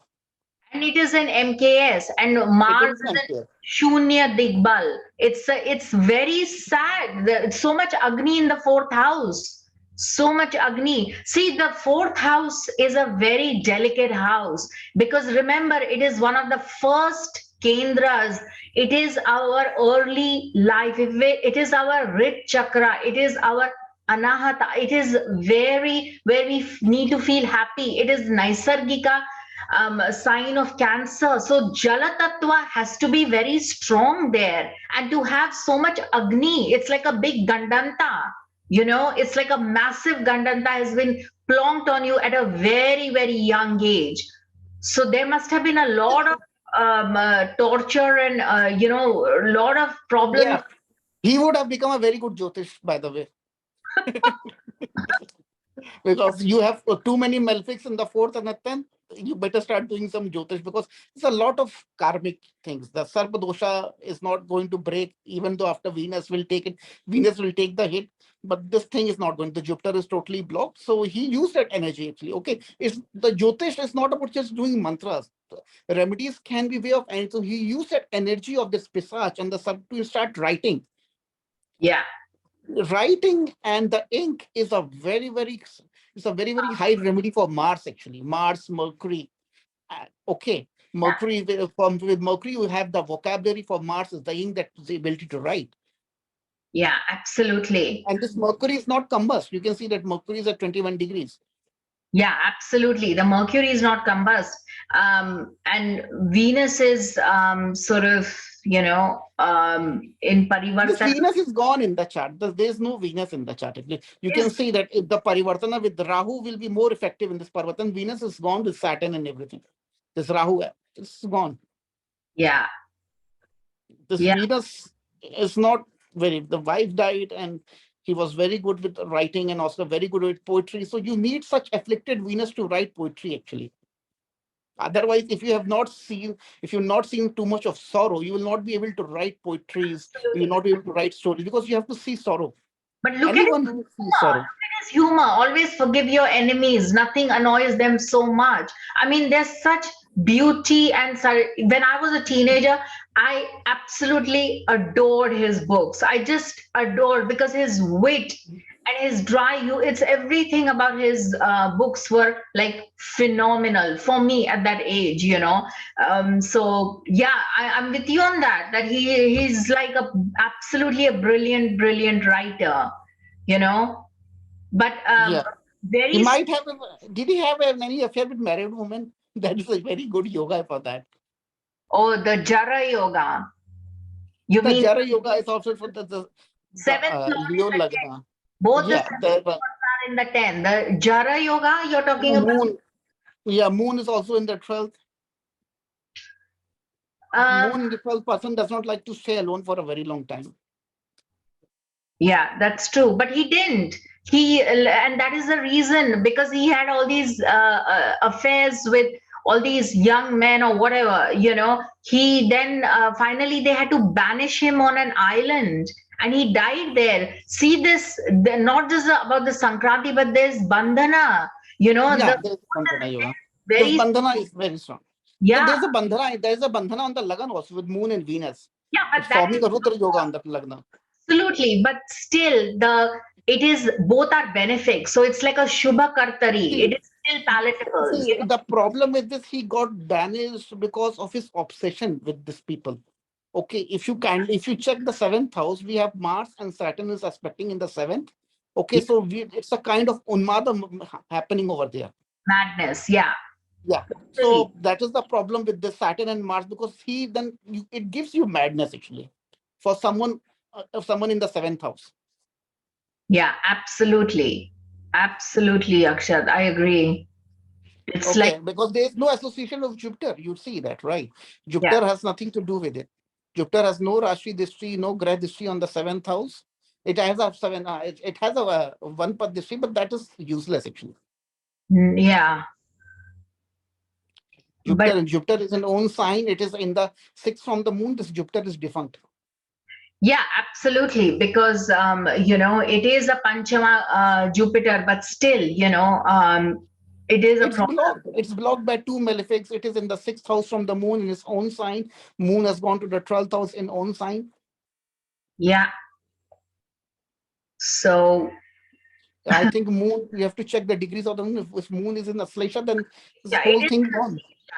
And it is an MKS, and Mars is It in is Shunya Digbal. It's very sad. So much Agni in the fourth house. So much Agni. See, the fourth house is a very delicate house because remember, it is one of the first Kendras. It is our early life. It is our Rit Chakra. It is our Anahata. It is very where we need to feel happy. It is Naisargika sign of Cancer. So Jala Tattva has to be very strong there. And to have so much Agni, it's like a big Gandanta. You know, it's like a massive Gandanta has been plonked on you at a very, very young age. So there must have been a lot of torture and, you know, a lot of problems. Yeah, he would have become a very good Jyotish, by the way. Because you have too many malefics in the fourth and the 10th, you better start doing some Jyotish because it's a lot of karmic things. The Sarpa dosha is not going to break, even though after Venus will take it, Venus will take the hit, but this thing is not going. The Jupiter is totally blocked. So he used that energy actually. Okay, it's the Jyotish is not about just doing mantras. The remedies can be way of energy. So he used that energy of this Pisach and the Sarpa to start writing. Yeah. Writing and the ink is a very, very, it's a very, very high remedy for Mars actually. Mars, Mercury. Okay, Mercury with Mercury you have the vocabulary. For Mars is the ink, that the ability to write. Yeah, absolutely. And this Mercury is not combust. You can see that Mercury is at 21 degrees. Yeah, absolutely. The Mercury is not combust. And Venus is sort of, you know, in This Parivartana. Venus is gone in the chart. There's no Venus in the chart. You can see that if the Parivartana with Rahu will be more effective in this Parivartana. Venus is gone with Saturn and everything. This Rahu, it's gone. Yeah. This Yeah. Venus is not very, the wife died and he was very good with writing and also very good with poetry. So you need such afflicted Venus to write poetry actually. Otherwise, if you've not seen too much of sorrow, you will not be able to write poetries. You will not be able to write stories because you have to see sorrow. But look Anyone at who sees sorrow. his humor. Always forgive your enemies. Nothing annoys them so much. I mean, there's such beauty and when I was a teenager, I absolutely adored his books. I just adored because his wit and his dry it's everything about his books were like phenomenal for me at that age, you know. So yeah, I'm with you on that he's like absolutely a brilliant writer, you know. But Yeah. very He might have, did he have any affair with married women? That is a very good yoga for that. the Jara Yoga. You The mean Jara yoga is also for the seventh Lord Leo in the 10th. Lagna. Both Yeah, the seven lords are in the 10. The Jara Yoga you're talking about. Moon. Yeah, Moon is also in the 12th. Moon in the 12th person does not like to stay alone for a very long time. Yeah, that's true. But he didn't. And that is the reason, because he had all these affairs with all these young men or whatever, you know. He then finally they had to banish him on an island and he died there. See this, not just about the Sankranti, but there's Bandhana, you know. Yeah, there's Bandhana yoga. Very, This Bandhana is very strong. yeah. So there's a Bandhana on the Lagan also with Moon and Venus. Yeah, but It's that forming a Rudra yoga on the Lagna. absolutely, but still it is both are benefic. So it's like a Shubha Kartari. It is still palatable. See, the problem with this, he got banished because of his obsession with these people. Okay, if you check the seventh house, we have Mars and Saturn is aspecting in the seventh. Okay, so it's a kind of unmada happening over there. Madness, yeah. Yeah. So that is the problem with the Saturn and Mars, because it gives you madness actually for someone in the seventh house. Yeah, absolutely. Absolutely, Akshat. I agree. It's Okay, like, because there is no association of Jupiter. You see that, right? yeah. Jupiter has nothing to do with it. Jupiter has no Rashi Dishti, no Grah Dishti on the seventh house. It has a seven. It has a one Pad Dishti, but that is useless actually. Yeah. But Jupiter is an own sign. It is in the sixth from the moon. This Jupiter is defunct. yeah, absolutely. Because, it is a Panchama Jupiter, but still, it is a It's problem. blocked. It's blocked by two malefics. It is in the sixth house from the moon in its own sign. Moon has gone to the 12th house in own sign. Yeah. So, I think moon, you have to check the degrees of the moon. If moon is in Aslesha, then this yeah, whole thing gone.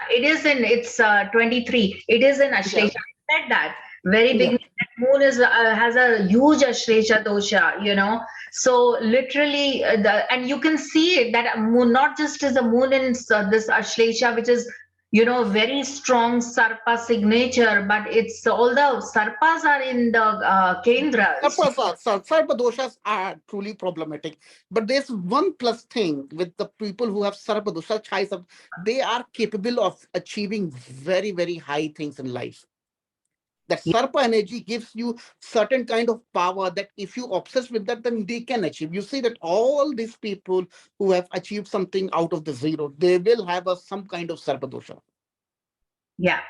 it's 23. It is in Yeah. Ashlesha. I said that very Yeah. big. Moon has a huge Ashlesha dosha. So literally, and you can see it that moon not just is the moon in this Ashlesha, which is very strong Sarpa signature, but it's all the Sarpas are in the Kendras. Sarpa doshas are truly problematic. But there's one plus thing with the people who have Sarpa doshas, they are capable of achieving very, very high things in life. That Sarpa energy gives you certain kind of power that if you obsess with that, then they can achieve. You see that all these people who have achieved something out of the zero, they will have some kind of Sarpa dosha. Yeah.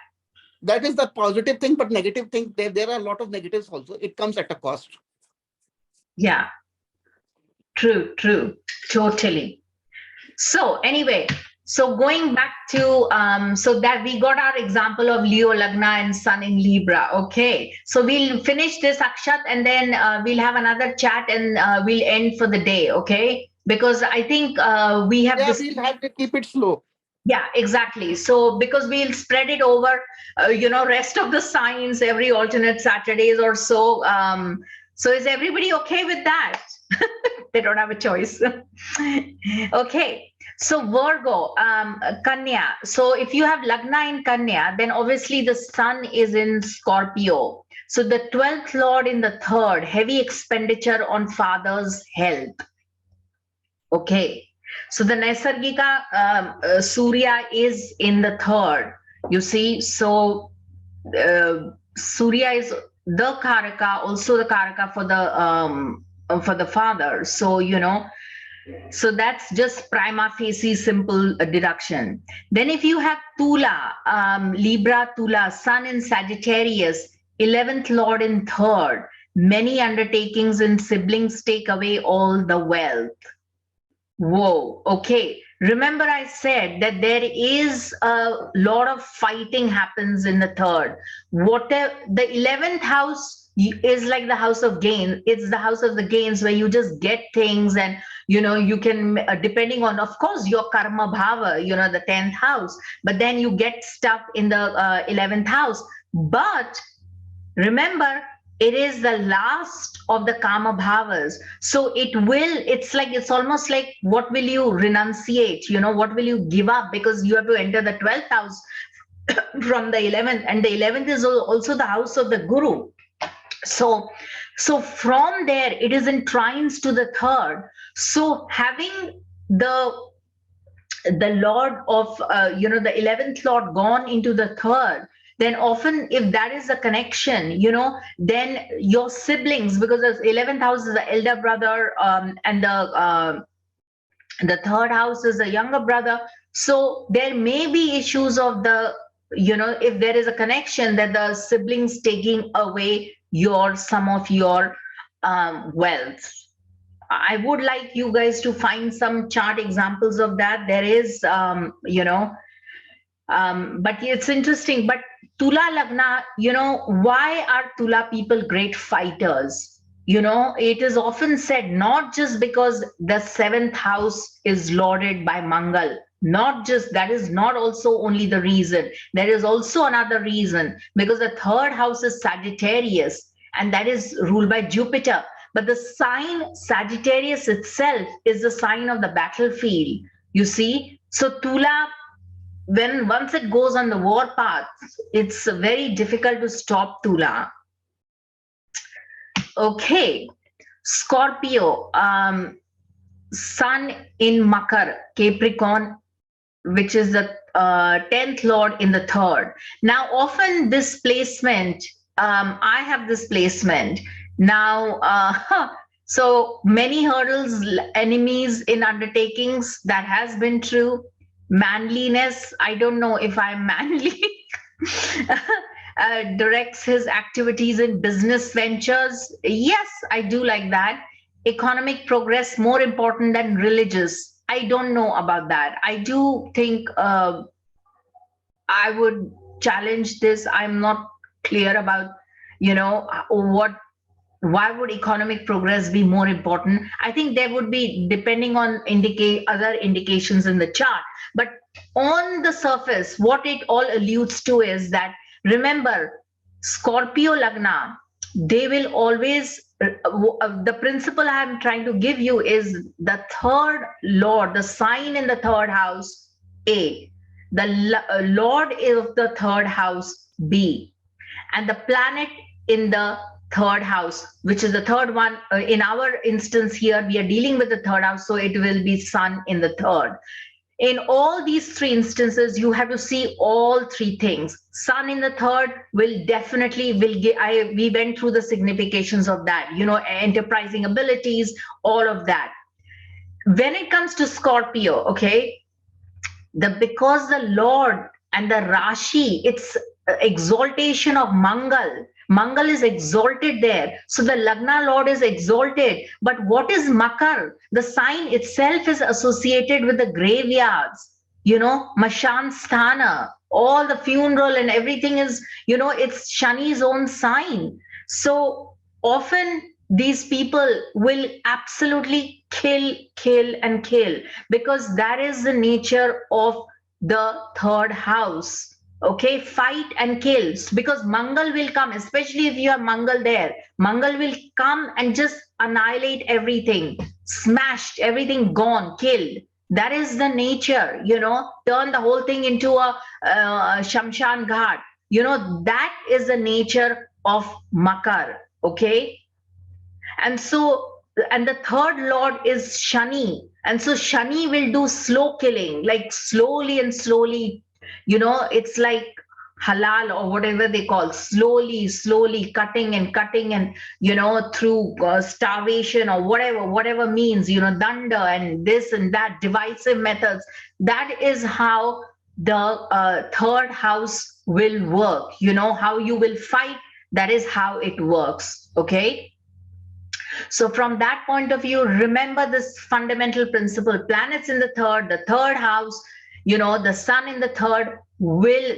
That is the positive thing, but negative thing, there are a lot of negatives also. It comes at a cost. Yeah. True. Totally. So anyway, so going back to so that we got our example of Leo Lagna and Sun in Libra. Okay, so we'll finish this Akshat and then we'll have another chat and we'll end for the day. Okay, because I think we have Yeah, this. we'll have to keep it slow. Yeah, exactly. So because we'll spread it over, rest of the signs every alternate Saturdays or so. So is everybody okay with that? They don't have a choice. Okay. So Virgo, Kanya. So if you have Lagna in Kanya, then obviously the sun is in Scorpio. So the 12th Lord in the third, heavy expenditure on father's health. Okay. So the Naisargika Surya is in the third. You see, so Surya is the Karaka, also the Karaka for the father. So so that's just prima facie simple deduction. Then if you have Tula, Libra, Tula, Sun in Sagittarius, 11th Lord in third, many undertakings and siblings take away all the wealth. Whoa, okay. Remember I said that there is a lot of fighting happens in the third. Whatever the 11th house is like the house of gain. It's the house of the gains where you just get things and you can depending on of course your karma bhava, the 10th house, but then you get stuff in the 11th house. But remember, it is the last of the kama bhavas, so it's almost like what will you renunciate, what will you give up, because you have to enter the 12th house from the 11th, and the 11th is also the house of the guru. So from there it is in trines to the third. So having the lord of the 11th lord gone into the third, then often if that is a connection, then your siblings, because the 11th house is the elder brother, and the third house is a younger brother. So there may be issues of the if there is a connection, that the siblings taking away some of your wealth. I would like you guys to find some chart examples of that. There is but it's interesting. But Tula Lagna, why are Tula people great fighters? it is often said, not just because the seventh house is lorded by Mangal, not just that is not also only the reason. There is also another reason, because the third house is Sagittarius, and that is ruled by Jupiter. But the sign Sagittarius itself is the sign of the battlefield, you see. So Tula, when once it goes on the war path, it's very difficult to stop Tula. Okay, Scorpio, Sun in Makar, Capricorn, which is the 10th lord in the third. Now, often this placement, I have this placement. Now, so many hurdles, enemies in undertakings, that has been true. Manliness, I don't know if I'm manly. Directs his activities in business ventures. Yes, I do like that. Economic progress more important than religious. I don't know about that. I do think I would challenge this. I'm not clear about, why would economic progress be more important? I think there would be, depending on other indications in the chart. But on the surface, what it all alludes to is that, remember, Scorpio Lagna, they will always, the principle I'm trying to give you is the third lord, the sign in the third house, A, the lord of the third house, B, and the planet in the third house, which is the third one. In our instance here, we are dealing with the third house, so it will be Sun in the third. In all these three instances, you have to see all three things. Sun in the third will definitely we went through the significations of that, enterprising abilities, all of that. When it comes to Scorpio, okay, because the Lord and the Rashi, it's exaltation of Mangal. Mangal is exalted there. So the Lagna Lord is exalted. But what is Makar? The sign itself is associated with the graveyards, Mashan Sthana, all the funeral and everything is, it's Shani's own sign. So often these people will absolutely kill, and kill, because that is the nature of the third house. Okay, fight and kill, because Mangal will come, especially if you have Mangal there. Mangal will come and just annihilate everything, smashed, everything gone, killed. That is the nature, turn the whole thing into a Shamshan Ghat. That is the nature of Makar. Okay. And the third lord is Shani. And so Shani will do slow killing, like slowly and slowly, it's like halal or whatever they call, slowly cutting and, through starvation or whatever means, danda and this and that, divisive methods. That is how the third house will work. How you will fight, that is how it works. Okay. So from that point of view, remember this fundamental principle. Planets in the third house, the sun in the third,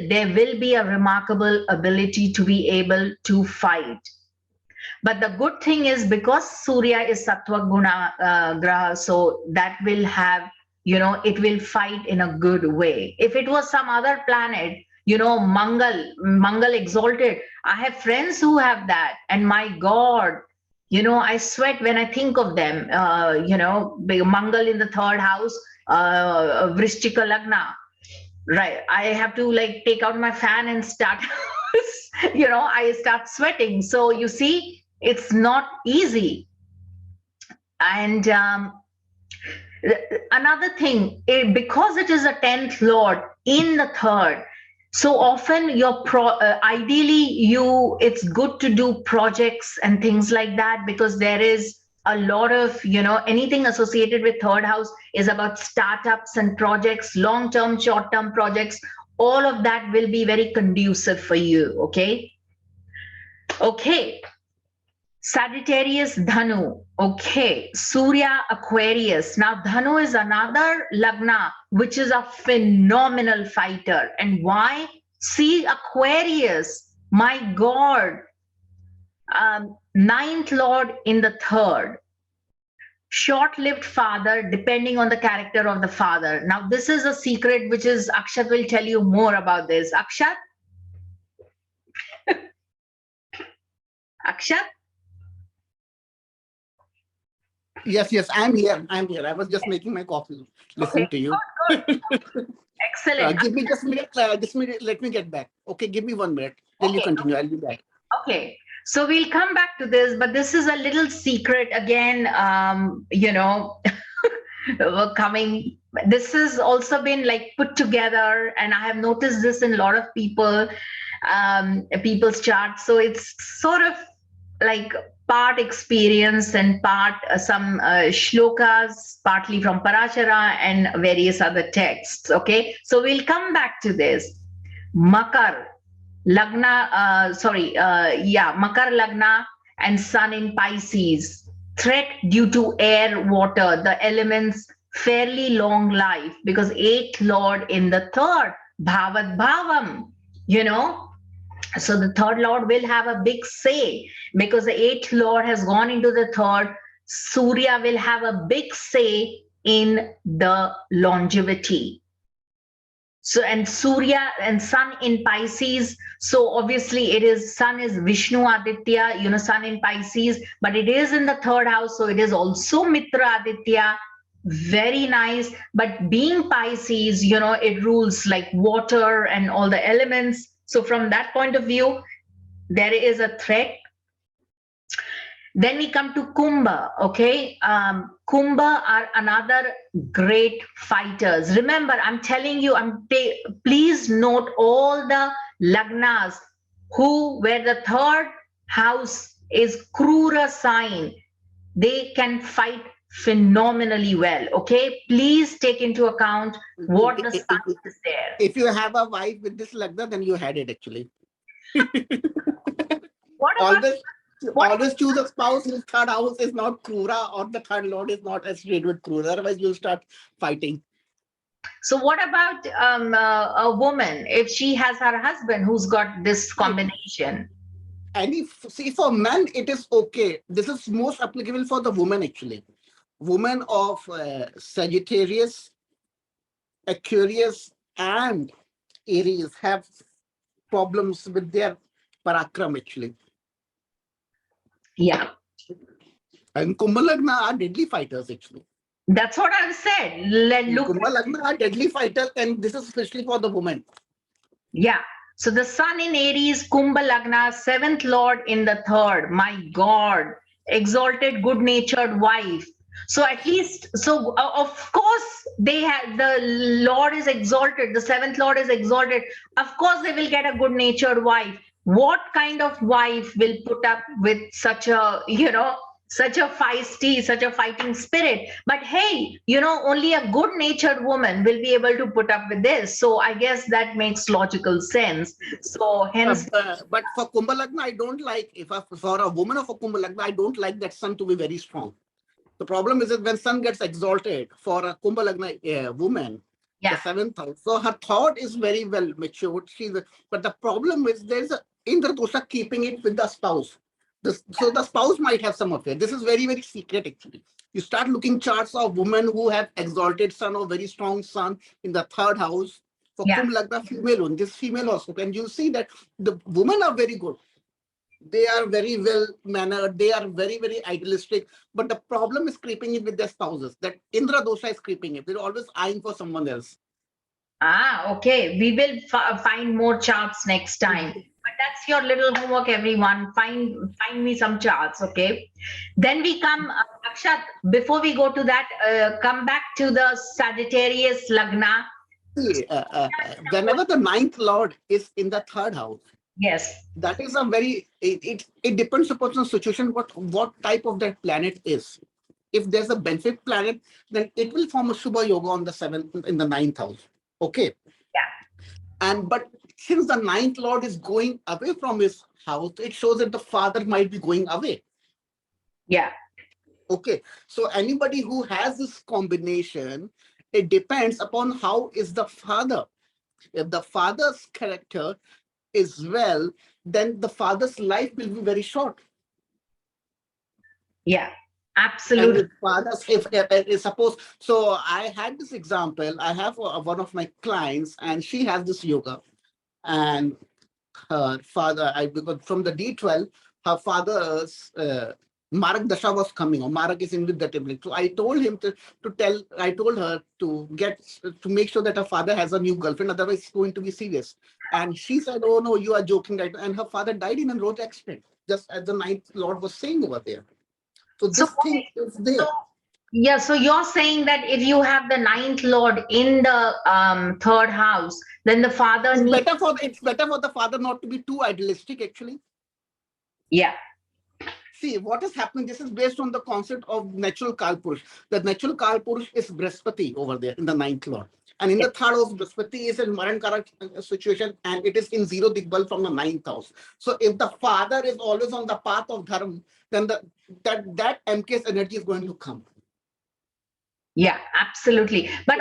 there will be a remarkable ability to be able to fight. But the good thing is, because Surya is Sattva Guna Graha, so that will have, it will fight in a good way. If it was some other planet, Mangal exalted, I have friends who have that, and my God, I sweat when I think of them. Mangal in the third house, Vrishchika Lagna, right? I have to take out my fan and start, I start sweating. So you see, it's not easy. And another thing, because it is a 10th lord in the third, so often ideally it's good to do projects and things like that, because there is a lot of, anything associated with third house is about startups and projects, long-term, short-term projects. All of that will be very conducive for you. Okay. Sagittarius, Dhanu. Okay. Surya, Aquarius. Now, Dhanu is another Lagna, which is a phenomenal fighter. And why? See, Aquarius, my God. ninth lord in the third, short-lived father, depending on the character of the father. Now, this is a secret which is Akshat will tell you more about this. Akshat? Akshat? Yes, I'm here. I'm here. I was just making my coffee, Okay, listening to you. good. Excellent. Give me just a minute. Just a minute. Let me get back. Okay, give me 1 minute. Till you Okay, continue. I'll be back. okay. So we'll come back to this, but this is a little secret again, coming. This has also been like put together, and I have noticed this in a lot of people's charts. So it's sort of like part experience and part some shlokas, partly from Parashara and various other texts. Okay, so we'll come back to this. Makar Lagna, Makar Lagna and Sun in Pisces. Threat due to air, water, the elements, fairly long life because eighth lord in the third, Bhavat Bhavam, you know. So the third lord will have a big say because the eighth lord has gone into the third. Surya will have a big say in the longevity. So, and Surya and Sun in Pisces. So obviously it is, Sun is Vishnu Aditya, Sun in Pisces, but it is in the third house. So it is also Mitra Aditya. Very nice. But being Pisces, it rules like water and all the elements. So from that point of view, there is a threat. Then we come to Kumbha, okay? Kumbha are another great fighters. Remember, I'm telling you, please note all the lagnas where the third house is Krura sign. They can fight phenomenally well, okay? Please take into account what the sun is there. If you have a wife with this lagna, then you had it actually. What about Always choose a spouse whose third house is not Krura or the third lord is not associated with Krura. Otherwise, you'll start fighting. So what about a woman if she has her husband who's got this combination? See, for men, it is okay. This is most applicable for the woman actually. Women of Sagittarius, Aquarius, and Aries have problems with their parakram actually. Yeah. And Kumbha Lagna are deadly fighters actually. That's what I've said. Look. Kumbha Lagna are deadly fighters, and this is especially for the women. Yeah. So the sun in Aries, Kumbha Lagna, seventh lord in the third. My God. Exalted, good-natured wife. So at least, of course, the Lord is exalted. The seventh lord is exalted. Of course, they will get a good-natured wife. What kind of wife will put up with such a, such a feisty, such a fighting spirit? But hey, only a good-natured woman will be able to put up with this. So I guess that makes logical sense. So hence, but for Kumbha Lagna, I don't like, for a woman of a Kumbha Lagna, I don't like that sun to be very strong. The problem is that when sun gets exalted for a Kumbha Lagna woman, the seventh house, so her thought is very well matured. But the problem is there's a Indra dosha keeping it with the spouse. So the spouse might have some affair. This is very, very secret actually. You start looking charts of women who have exalted sun or very strong sun in the third house. For Kumbha Lagna female one, this female also. And you see that the women are very good. They are very well mannered. They are very, very idealistic. But the problem is creeping in with their spouses. That Indra dosha is creeping in. They're always eyeing for someone else. Okay. We will find more charts next time. But that's your little homework, everyone. Find me some charts, okay? Then we come, Akshat, before we go to that, come back to the Sagittarius Lagna. Whenever the ninth lord is in the third house, yes, that is a very, it depends upon the situation, what type of that planet is. If there's a benefic planet, then it will form a Shubha Yoga on the seventh, in the ninth house. Okay. Yeah. But since the ninth lord is going away from his house, it shows that the father might be going away. Yeah. Okay. So anybody who has this combination, it depends upon how is the father. If the father's character is well, then the father's life will be very short. Yeah, And absolutely. if fathers, if suppose, so I had this example. I have one of my clients, and she has this yoga, and her father, because from the D12, her father's Marak Dasha was coming, or Marak is in with the tablet. So I told him I told her to make sure that her father has a new girlfriend, otherwise it's going to be serious. And she said, oh no, you are joking, right? And her father died in a road accident, just as the ninth Lord was saying over there. So So, this thing is so there. yeah, so you're saying that if you have the ninth lord in the third house, then the father It's needs. better for the father not to be too idealistic, actually. Yeah, See, what is happening, this is based on the concept of natural Kalpurush. The natural Kalpurush is Brihaspati over there in the ninth lord. And in yeah, the third house, Brihaspati is in Maran situation, and it is in zero Digbal from the ninth house. So if the father is always on the path of Dharma, then that MK's energy is going to come. yeah, absolutely. That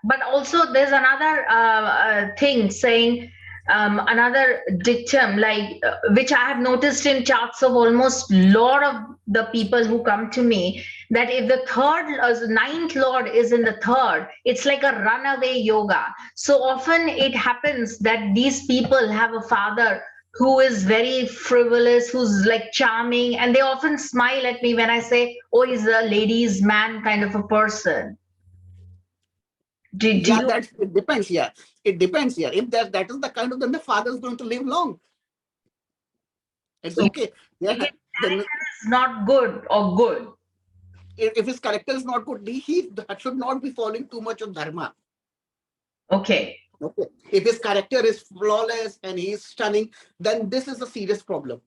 But also there's another thing saying another dictum like which I have noticed in charts of almost lot of the people who come to me, that if the ninth lord is in the third, it's like a runaway yoga. So often it happens that these people have a father who is very frivolous, who's like charming, and they often smile at me when I say, oh, he's a ladies man kind of a person. Do Yeah, you? that it depends. Yeah, it depends. Yeah, if that is the kind of, then the father is going to live long. It's If okay. Yeah, his then character is not good or good. if his character is not good, he should not be following too much of dharma. Okay. Okay. If his character is flawless and he is stunning, then this is a serious problem.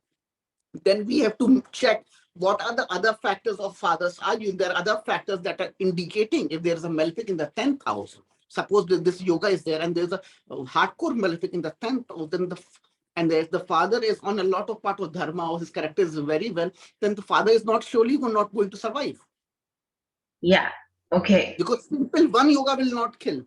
Then we have to check what are the other factors of fathers are you. There are other factors that are indicating if there is a malefic in the 10th house. Suppose this yoga is there and there's a hardcore malefic in the 10th house, then and there's the father is on a lot of part of dharma, or his character is very well, then the father is not surely not going to survive. Yeah. Okay. Because simple one yoga will not kill.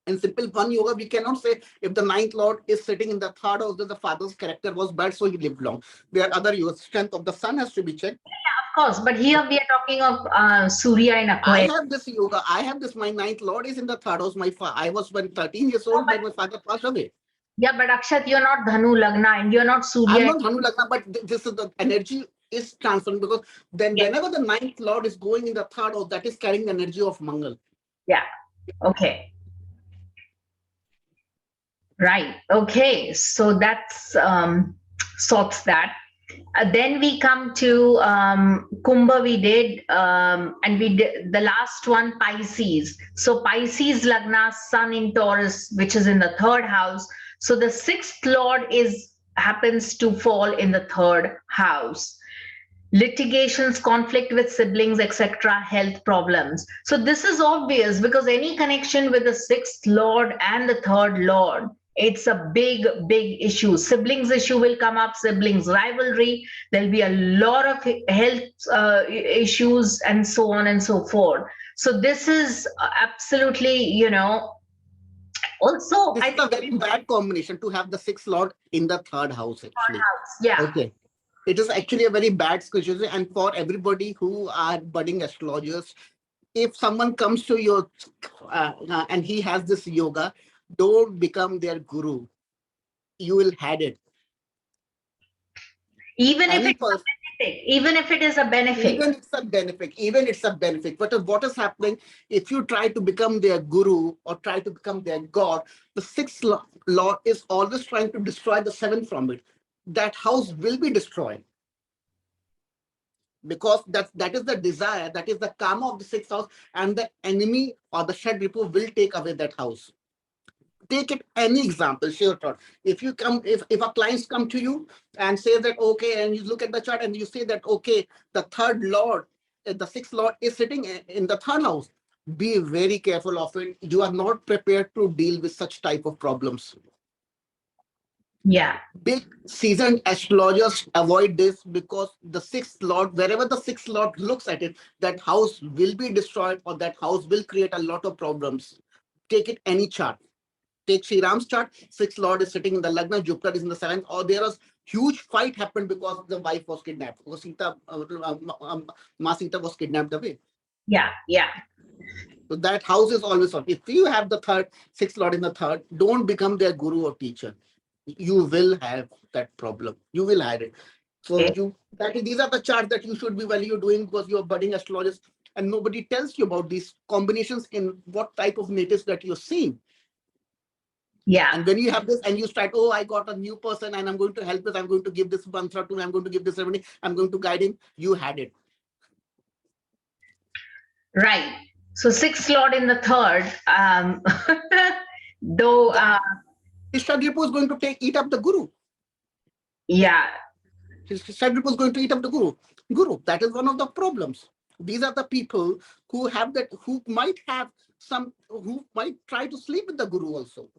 In simple one yoga, we cannot say if the ninth lord is sitting in the third house, that the father's character was bad, so he lived long. There are other yogas. Strength of the sun has to be checked. Of course, but here we are talking of Surya in I Aquarius. have this yoga. I have this. My ninth lord is in the third house. I was when 13 years No, old when my father passed away. yeah, but Akshat, you're not Dhanu Lagna and you're not I'm Surya. not Dhanu Lagna, but this is the energy is transferred, because then Yeah. whenever the ninth lord is going in the third house, that is carrying the energy of Mangal. Yeah. Okay. Right. Okay. So that's sorts that. Then we come to Kumbha. We did, and we did the last one, Pisces. So Pisces Lagna, Sun in Taurus, which is in the third house. So the sixth lord happens to fall in the third house. Litigations, conflict with siblings, etc., health problems. So this is obvious because any connection with the sixth lord and the third lord, it's a big issue. Siblings issue will come up, siblings rivalry, there'll be a lot of health issues and so on and so forth. So this is absolutely, also This I is think a very bad combination to have the sixth lord in the third house, actually. yeah. Okay. It is actually a very bad situation. And for everybody who are budding astrologers, if someone comes to your and he has this yoga, don't become their guru. You will had it. Even if Any it's a person, benefit, even if it is a benefit. even it's a benefit. But what is happening if you try to become their guru or try to become their god? The sixth law is always trying to destroy the seventh from it. That house will be destroyed, because that is the desire, that is the karma of the sixth house, and the enemy or the Shadripu will take away that house. Take it any example, sure thought. If our clients come to you and say that okay, and you look at the chart and you say that okay, the third lord, the sixth lord is sitting in the third house, be very careful of it. You are not prepared to deal with such type of problems. Yeah. Big seasoned astrologers avoid this, because the sixth lord, wherever the sixth lord looks at it, that house will be destroyed or that house will create a lot of problems. Take it any chart. Take Sri Ram's chart, sixth lord is sitting in the Lagna, Jupiter is in the seventh, or there is Huge fight happened because the wife was kidnapped. Because Sita, Ma Sita was kidnapped away. Yeah, yeah. So that house is always on. If you have the third, sixth lord in the third, don't become their guru or teacher. You will have that problem. You will have it. So Okay. these are the charts that you should be while you're doing, because you're a budding astrologist and nobody tells you about these combinations in what type of natives that you're seeing. Yeah. And when you have this and you start, oh, I got a new person and I'm going to help this, I'm going to give this mantra to him, I'm going to give this ceremony, I'm going to guide him. You had it. Right. So sixth lord in the third, though, His Shadripu is going to eat up the guru. yeah. His Shadripu is going to eat up the guru. That is one of the problems. These are the people who have that, who might try to sleep with the guru also.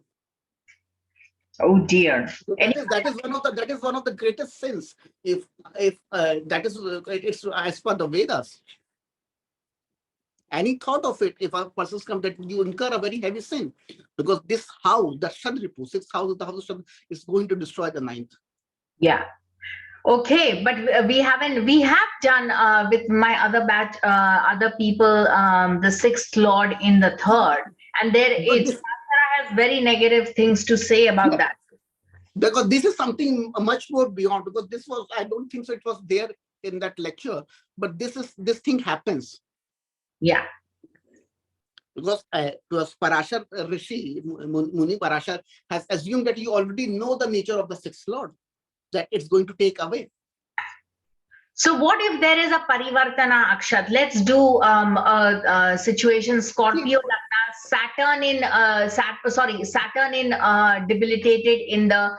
Oh dear. So that is one of the greatest sins. If that is it's as per the Vedas. Any thought of it, if a person's come, that you incur a very heavy sin, because this house, the Shadripu, sixth house of the house of Shadripu, is going to destroy the ninth. Yeah. Okay, but we have done with my other batch, other people, the sixth lord in the third, and Shastra has very negative things to say about that. Because this is something much more beyond, because this was, I don't think so it was there in that lecture, but this thing happens. Yeah. Because Parashar Rishi, Muni Parashar, has assumed that you already know the nature of the sixth lord, that it's going to take away. So what if there is a parivartana akshat? Let's do a situation Scorpio Lagna, Saturn in debilitated in the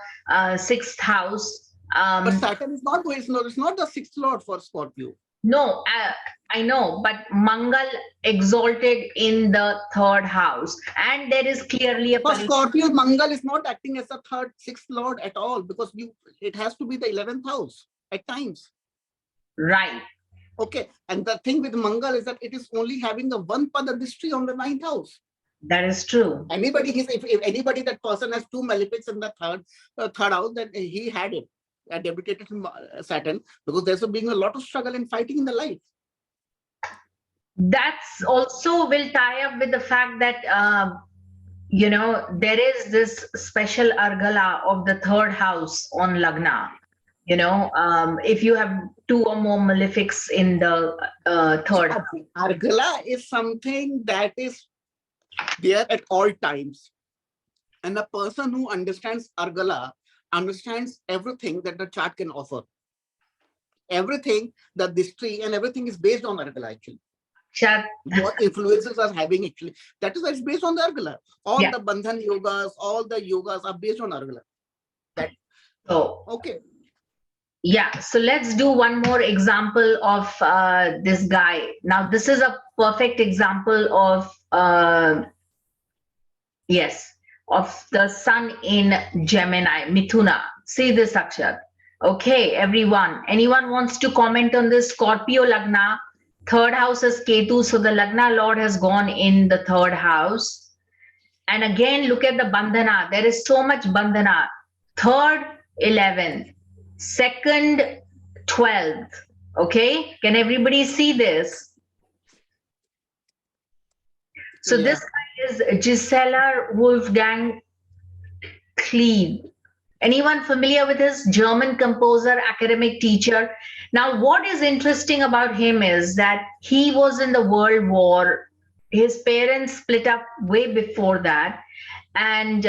sixth house. But Saturn is not going. It's not the sixth lord for Scorpio. No, I know, but Mangal exalted in the third house, and there is clearly a for Scorpio, Mangal is not acting as the third, sixth lord at all, because it has to be the 11th house at times. Right. Okay, and the thing with Mangal is that it is only having the one padadistri on the 9th house. That is true. If anybody, that person has two malefics in the third house, then he had it. Debilitated Saturn, because there's being a lot of struggle and fighting in the life. That's also will tie up with the fact that there is this special argala of the third house on Lagna. If you have two or more malefics in the third house. Argala is something that is there at all times, and a person who understands argala understands everything that the chart can offer. Everything, the distri and everything is based on argala actually. What influences are having actually, that is why it's based on the argala. All the bandhan yogas, all the yogas are based on argala. Okay. Yeah, so let's do one more example of this guy. Now, this is a perfect example of of the sun in Gemini, Mithuna. See this, Akshat. Okay, anyone wants to comment on this? Scorpio Lagna, third house is Ketu, so the Lagna Lord has gone in the third house. And again, look at the bandhana. There is so much bandhana. Third, 11th. Second, 12th. Okay, can everybody see this? So this guy is Gisela Wolfgang Kleeb. Anyone familiar with his German composer, academic teacher? Now, what is interesting about him is that he was in the World War. His parents split up way before that. And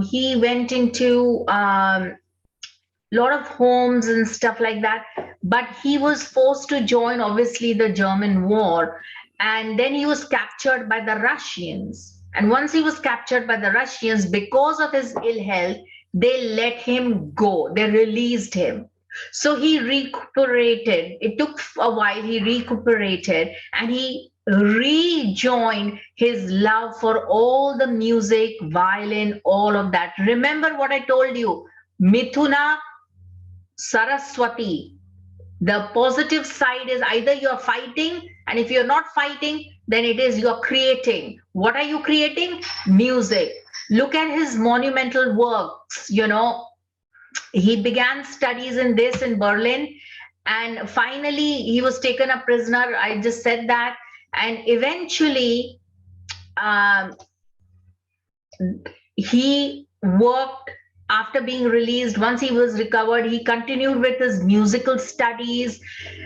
he went into lot of homes and stuff like that, but he was forced to join obviously the German war, and then he was captured by the Russians. And once he was captured by the Russians, because of his ill health, they let him go, they released him. So he recuperated. It took a while, he recuperated, and he rejoined his love for all the music, violin, all of that. Remember what I told you, Mithuna Saraswati. The positive side is either you're fighting, and if you're not fighting, then it is you're creating. What are you creating? Music. Look at his monumental works, he began studies in this in Berlin, and finally he was taken a prisoner. I just said that, and eventually um, he worked after being released. Once he was recovered, he continued with his musical studies,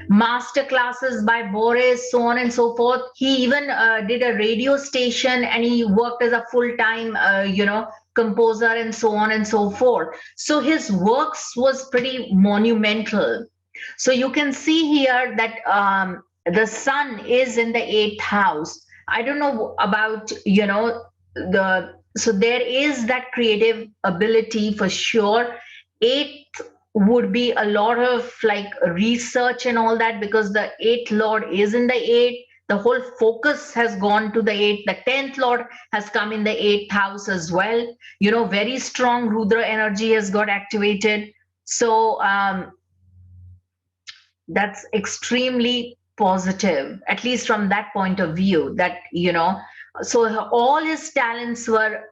master classes by Boris, so on and so forth. He even did a radio station, and he worked as a full-time composer and so on and so forth. So his works was pretty monumental. So you can see here that the sun is in the 8th house. I don't know about the so there is that creative ability for sure. 8th would be a lot of like research and all that, because the 8th lord is in the 8th. The whole focus has gone to the 8th. The 10th lord has come in the 8th house as well. Very strong Rudra energy has got activated. So that's extremely positive, at least from that point of view, that so all his talents were,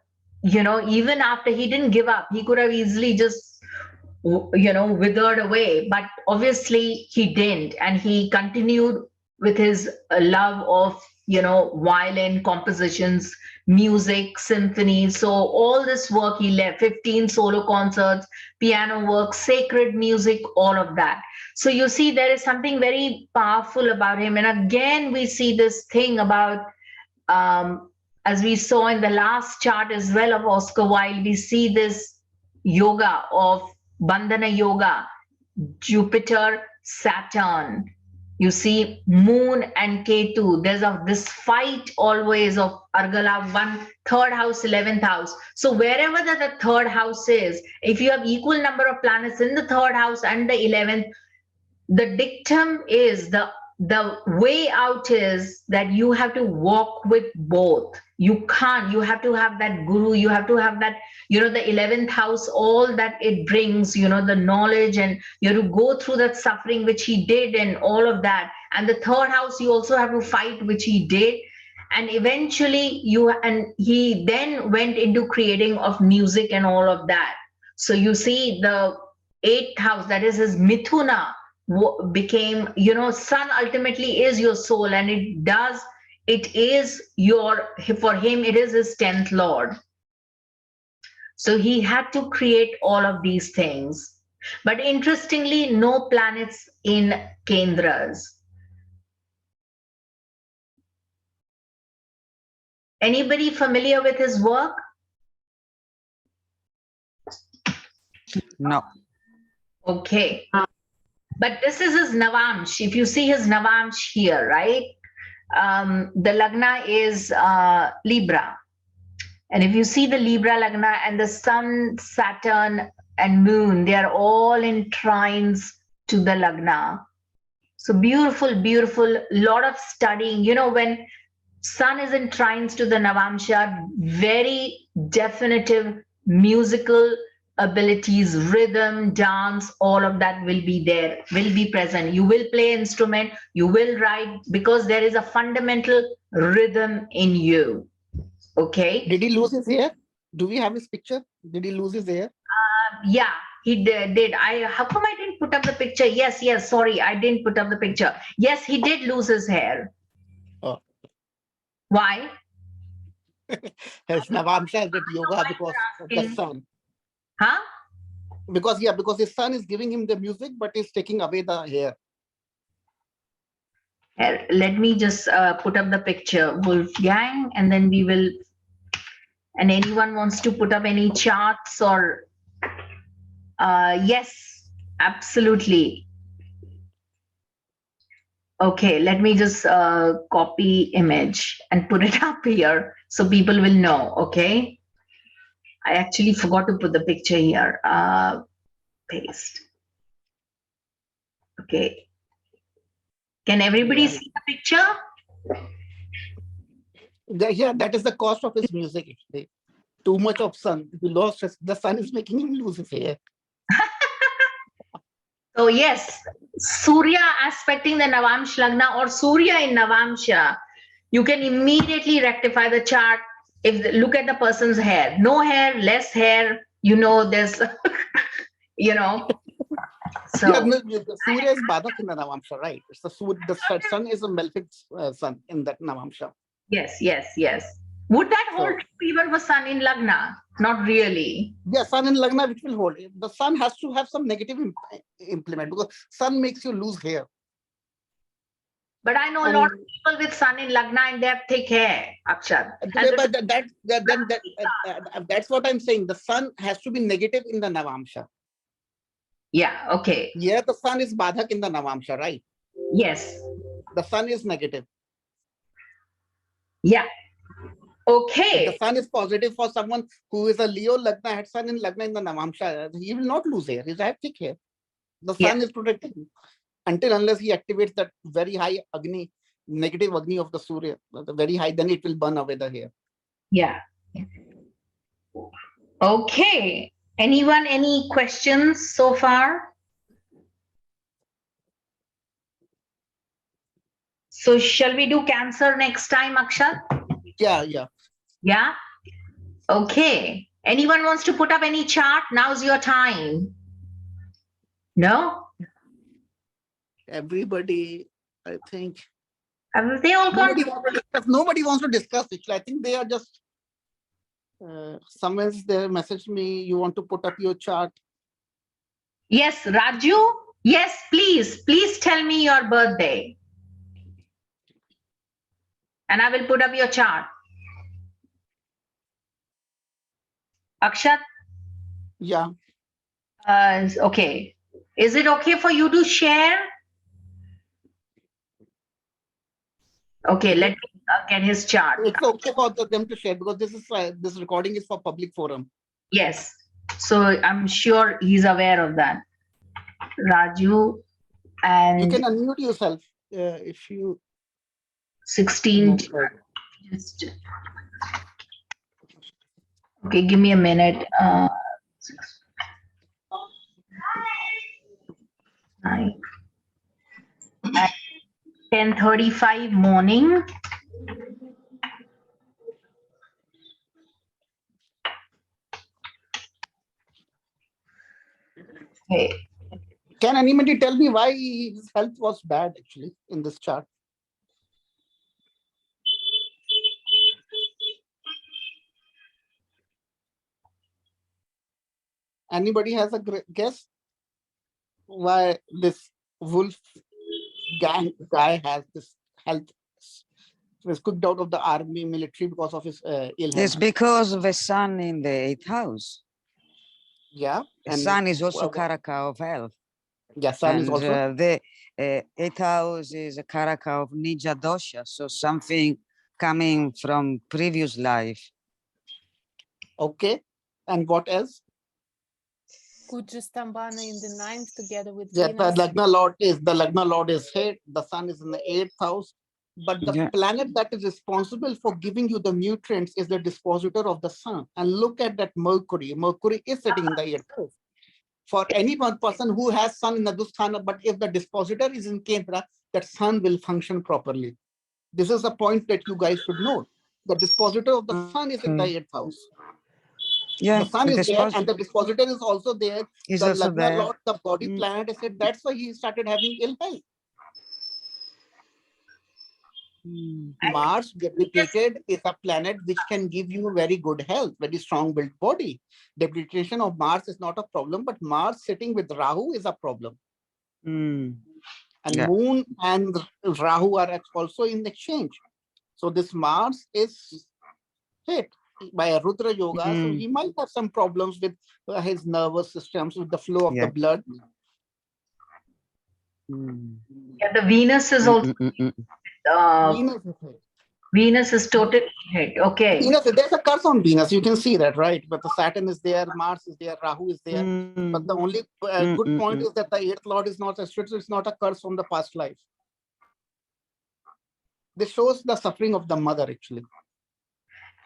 even after he didn't give up, he could have easily just withered away, but obviously he didn't, and he continued with his love of violin compositions, music, symphonies. So all this work he left, 15 solo concerts, piano work, sacred music, all of that. So you see, there is something very powerful about him. And again, we see this thing about, as we saw in the last chart as well of Oscar Wilde, we see this yoga of Bandhana Yoga, Jupiter, Saturn. You see Moon and Ketu. There's this fight always of Argala, 1 3rd house, 11th house. So wherever the 3rd house is, if you have equal number of planets in the 3rd house and the 11th, the dictum is the way out is that you have to walk with both. You can't. You have to have that guru. You have to have that, the 11th house, all that it brings, the knowledge, and you have to go through that suffering, which he did, and all of that. And the 3rd house, you also have to fight, which he did. And eventually he then went into creating of music and all of that. So you see the 8th house, that is his Mithuna, became, sun ultimately is your soul, and it is for him, it is his 10th lord. So he had to create all of these things. But interestingly, no planets in Kendras. Anybody familiar with his work? No. Okay. But this is his Navamsh. If you see his Navamsh here, right? The Lagna is Libra. And if you see the Libra Lagna and the Sun, Saturn, and Moon, they are all in trines to the Lagna. So beautiful, beautiful, lot of studying. When Sun is in trines to the Navamsha, very definitive musical abilities, rhythm, dance, all of that will be there, will be present. You will play instrument, you will write, because there is a fundamental rhythm in you. Okay. Did he lose his hair? Do we have his picture? Did he lose his hair? Yeah, he did. How come I didn't put up the picture? Yes, sorry, I didn't put up the picture. Yes, he did lose his hair. Oh. Why? His Navamsha is that yoga because of the sun. Huh? Because his son is giving him the music, but is taking away the hair. Here, let me just put up the picture, Wolfgang, and then we will, and anyone wants to put up any charts or, yes, absolutely. Okay, let me just copy image and put it up here so people will know, okay? I actually forgot to put the picture here. Paste. Okay. Can everybody see the picture? Yeah, that is the cost of his music. Actually. Too much of sun. He lost the sun is making him lose his hair. So yes, Surya aspecting the Navamsh Lagna or Surya in Navamsha, you can immediately rectify the chart. Look at the person's hair, no hair, less hair, there's you know. So Yeah, no, the Surya is Badak in the Navamsha, right? It's the sun is a malefic sun in that Navamsha. yes, yes, yes. Would that hold So true even for Sun in Lagna? Not really. yeah, sun in Lagna, which will hold. The sun has to have some negative implement because sun makes you lose hair. But I know a lot And of people with Sun in Lagna and they have thick hair, Akshat. but that's what I'm saying. The sun has to be negative in the Navamsha. Yeah, okay. Yeah, the sun is Badak in the Navamsha, right? Yes. The sun is negative. Yeah. If the Okay. sun is positive for someone who is a Leo Lagna, had sun in Lagna in the Navamsha, he will not lose hair. He will have thick hair. The Yeah. sun is protecting him until unless he activates that very high Agni, negative Agni of the Surya, the very high, then it will burn away the hair. Yeah. Okay. Anyone, any questions so far? So shall we do Cancer next time, Akshat? Yeah, yeah. Yeah. Okay. Anyone wants to put up any chart? Now's your time. No? Everybody, I think. Have they all gone? Nobody wants to discuss it. I think they are just someone's there messaged me, you want to put up your chart. Yes, Raju. Yes, please. Please tell me your birthday. And I will put up your chart. Akshat? Yeah. Okay. Is it okay for you to share? Okay, let me get his chart. It's okay for them to share because this recording is for public forum. Yes. So I'm sure he's aware of that. Raju and You can unmute yourself if you 16. Just, okay, give me a minute. 9. At 10:35 morning. Okay. Can anybody tell me why his health was bad actually in this chart? Anybody has a guess why this wolf gang guy has this health? He was cooked out of the army military because of his ill health. It's because of the sun in the 8th house. Yeah. The sun is also Karaka of health. Yeah, sun is And also. the 8th house is a Karaka of Nija Dosha, so something coming from previous life. Okay. And what else? Kujastambhana in the 9th together with Yeah, Venus. the Lagna Lord is hit. The sun is in the 8th house. But the planet that is responsible for giving you the nutrients is the dispositor of the sun. And look at that Mercury. Mercury is sitting in the 8th house. For any one person who has sun in the Dusthana, but if the dispositor is in Kendra, that sun will function properly. This is a point that you guys should know. The dispositor of the sun is in the 8th house. Yeah, the sun is there, and the dispositor is also there. He's the also Lagna there. Lord, the body planet is said. That's why he started having ill health. Mars debilitated is a planet which can give you very good health, very strong built body. Debilitation of Mars is not a problem, but Mars sitting with Rahu is a problem. And Moon and Rahu are also in exchange. So this Mars is hit by a Rudra Yoga. So he might have some problems with his nervous systems, with the flow of the blood. Yeah, the Venus is also Venus is totally hit. Okay. Venus, there's a curse on Venus. You can see that, right? But the Saturn is there, Mars is there, Rahu is there. But the only good point is that the 8th Lord is not a it's not a curse from the past life. This shows the suffering of the mother, actually.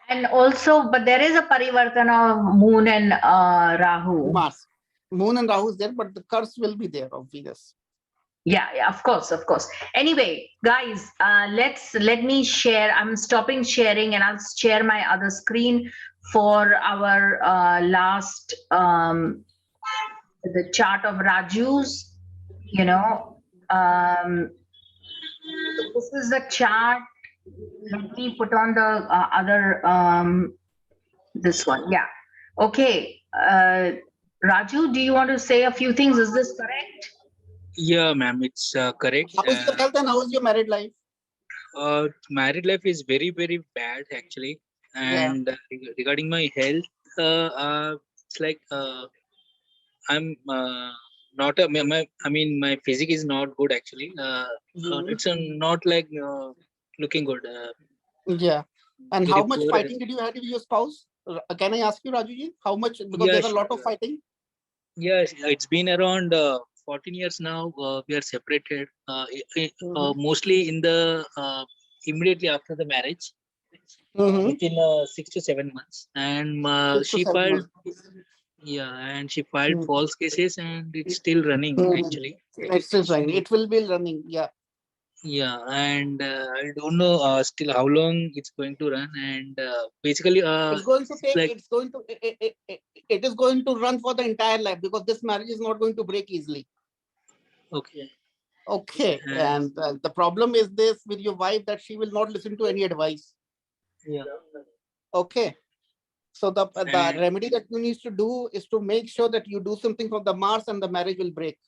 And also, but there is a parivartana of Moon and Rahu. Mars. Moon and Rahu is there, but the curse will be there of Venus. Yeah, of course, of course. Anyway, guys, let me share. I'm stopping sharing and I'll share my other screen for our last the chart of Raju's, you know. So this is the chart. Let me put on the other, this one. Yeah. Okay. Raju, do you want to say a few things? Is this correct? Yeah, ma'am, it's correct. How is your health and how is your married life? Married life is very, very bad actually. And regarding my health, it's like I'm not a, I mean, my physique is not good actually. It's not like looking good. Yeah. And Very how much poor. fighting did you have with your spouse? Can I ask you, Rajuji, how much? Because Yeah, there's a lot of fighting. Yes, it's been around 14 years now. We are separated. Mostly in the immediately after the marriage, within 6 to 7 months, and 6 to she 7 filed. months. Yeah, and she filed false cases, and it's still running actually. It's still running. It will be running. Yeah. Yeah, and I don't know still how long it's going to run, and basically It's going to it's take, like it's going to, it is going to run for the entire life because this marriage is not going to break easily. okay. Okay. And the problem is this with your wife that she will not listen to any advice. Yeah. Okay. So the And remedy that you need to do is to make sure that you do something for the Mars and the marriage will break.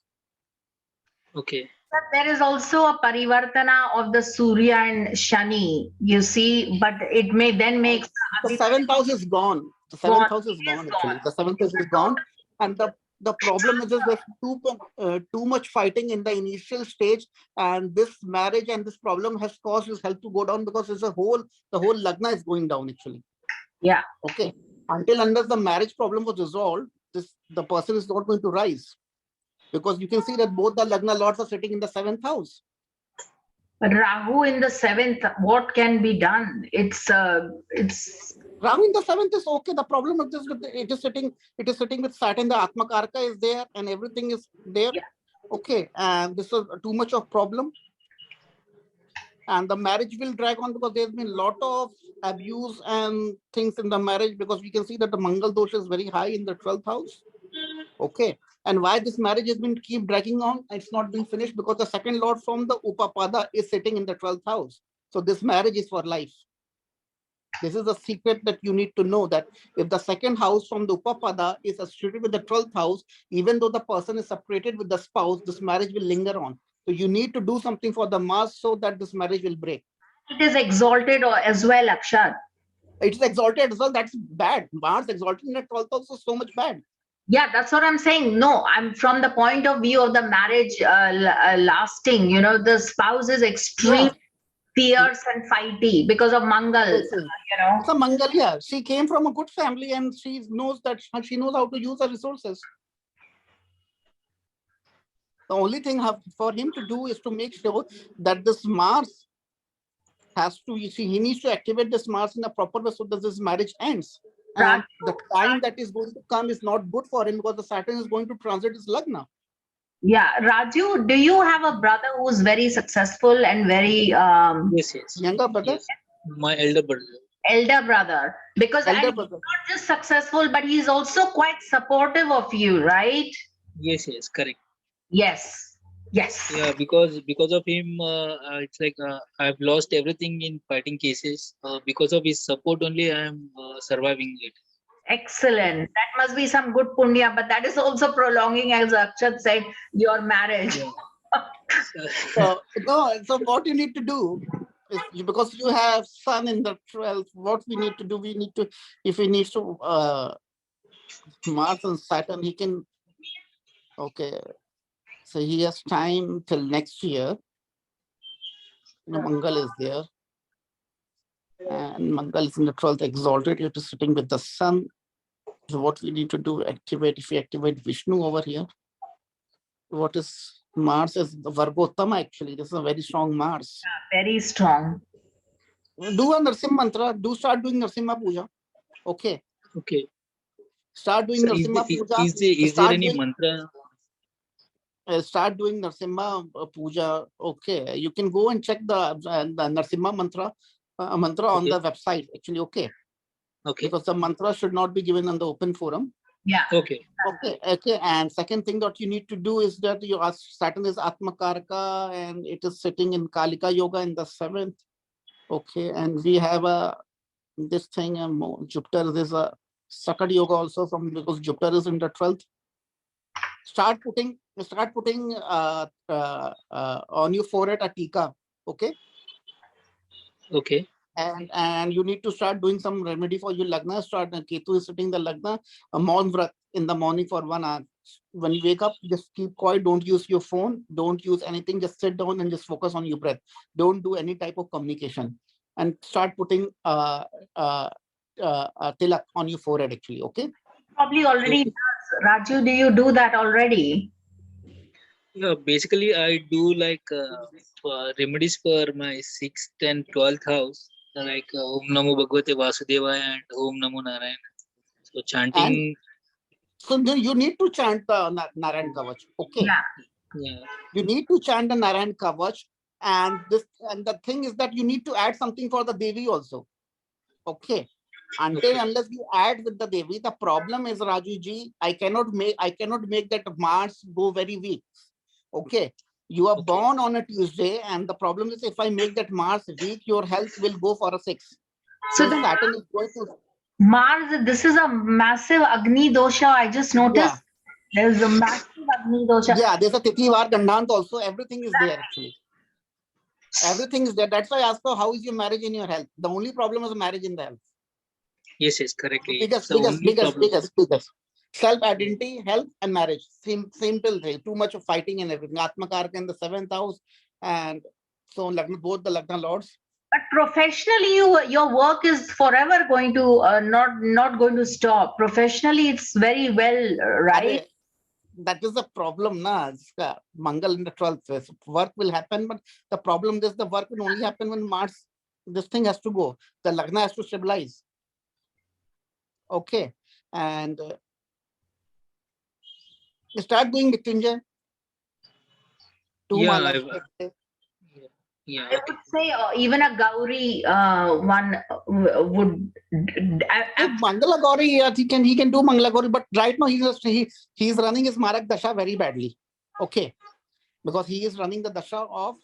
okay. But there is also a parivartana of the Surya and Shani, you see, but it may then make The seventh house is gone. The seventh house is It gone is actually. gone. The seventh house is gone. And the problem is that there's too much fighting in the initial stage, and this marriage and this problem has caused his health to go down because the whole lagna is going down actually. Yeah. Okay. Until unless the marriage problem was resolved, the person is not going to rise. Because you can see that both the lagna lords are sitting in the seventh house. But Rahu in the seventh, what can be done? It's Rahu in the seventh is okay. The problem is this: it is sitting with Saturn. The Atma Karka is there, and everything is there. Yeah. Okay, and this is too much of problem, and the marriage will drag on because there's been a lot of abuse and things in the marriage because we can see that the Mangal dosha is very high in the 12th house. Okay, and why this marriage has been keep dragging on? It's not been finished because the second lord from the Upapada is sitting in the 12th house. So this marriage is for life. This is a secret that you need to know, that if the second house from the Upapada is associated with the 12th house, even though the person is separated with the spouse, this marriage will linger on. So you need to do something for the Mars so that this marriage will break. it is exalted or as well, Akshat. It is exalted as well. That's bad. Mars exalted in the 12th house is so much bad. Yeah, that's what I'm saying. No, I'm from the point of view of the marriage lasting. You know, the spouse is extremely fierce and fighty because of Mangal. You know, It's a Mangalya. She came from a good family and she knows how to use her resources. The only thing for him to do is to make sure that this Mars he needs to activate this Mars in a proper way so that this marriage ends. And the time that is going to come is not good for him because the Saturn is going to transit his lagna. yeah. Raju, do you have a brother who's very successful and very Yes. Younger brother? Yes. My elder brother. elder brother? Because Elder and brother. he's not just successful, but he's also quite supportive of you, right? Yes, correct. Yes. Yes. Yeah, because of him, it's like I've lost everything in fighting cases. Because of his support only, I am surviving it. Excellent. That must be some good punya, but that is also prolonging, as Akshat said, your marriage. So what you need to do is, because you have Sun in the 12th, what we need to do, if he needs to Mars and Saturn, he can, okay. So he has time till next year. Mangal is there. And Mangal is in the 12th exalted. It is sitting with the Sun. So what we need to do, if we activate Vishnu over here, what is Mars is the Vargottama actually. This is a very strong Mars. Very strong. Do a Narsimha mantra. Start doing Narsimha puja. Okay. Start doing So Narsimha puja. Is there any mantra? Start doing Narsimha puja. Okay. You can go and check the Narsimha mantra on the website actually. Okay. Because the mantra should not be given on the open forum. Yeah. Okay. Okay. And second thing that you need to do is that your Saturn is Atmakarka and it is sitting in Kalika Yoga in the 7th. Okay. And we have this thing, Jupiter, there's a Sakad Yoga also because Jupiter is in the 12th. Start putting on your forehead a tika. Okay. Okay. And you need to start doing some remedy for your lagna. Ketu is sitting the lagna, a maun vrat in the morning for 1 hour. When you wake up, just keep quiet. Don't use your phone. Don't use anything. Just sit down and just focus on your breath. Don't do any type of communication. And start putting tilak on your forehead actually. Okay. Probably already does. Raju, do you do that already? Yeah, basically I do like remedies for my 6th and 12th house, like Om Namo Bhagavate Vasudevaya and Om Namo Narayana. So And chanting. so you need to chant the Narayan Kavach. Okay. Yeah. Yeah. You need to chant the Narayan Kavach. And the thing is that you need to add something for the Devi also. Okay. Until unless you add with the Devi, the problem is, Raju ji, I cannot make that Mars go very weak. Okay. You are born on a Tuesday, and the problem is if I make that Mars weak, your health will go for a 6. So Since Saturn is going to Mars, this is a massive Agni dosha. I just noticed there's a massive Agni dosha. Yeah, there's a Titivar Gandhant also. Everything is there actually. Everything is there. That's why I asked her, how is your marriage in your health? The only problem is marriage in the health. Yes, correctly. Biggest. Self-identity, health, and marriage. Simple thing. Too much of fighting and everything. Atmakarka in the 7th house, and so both the Lagna lords. But professionally, your work is forever going to not going to stop. Professionally, it's very well, right? That is the problem, na. Mangal in the 12th. Work will happen, but the problem is the work will only happen when Mars. This thing has to go. The Lagna has to stabilize. Okay, and start doing Mrityunjay. Yeah, I would say even a Gauri one would. Mangala Gauri, he can do Mangala Gauri, but right now he's running his Marak Dasha very badly. Okay, because he is running the Dasha of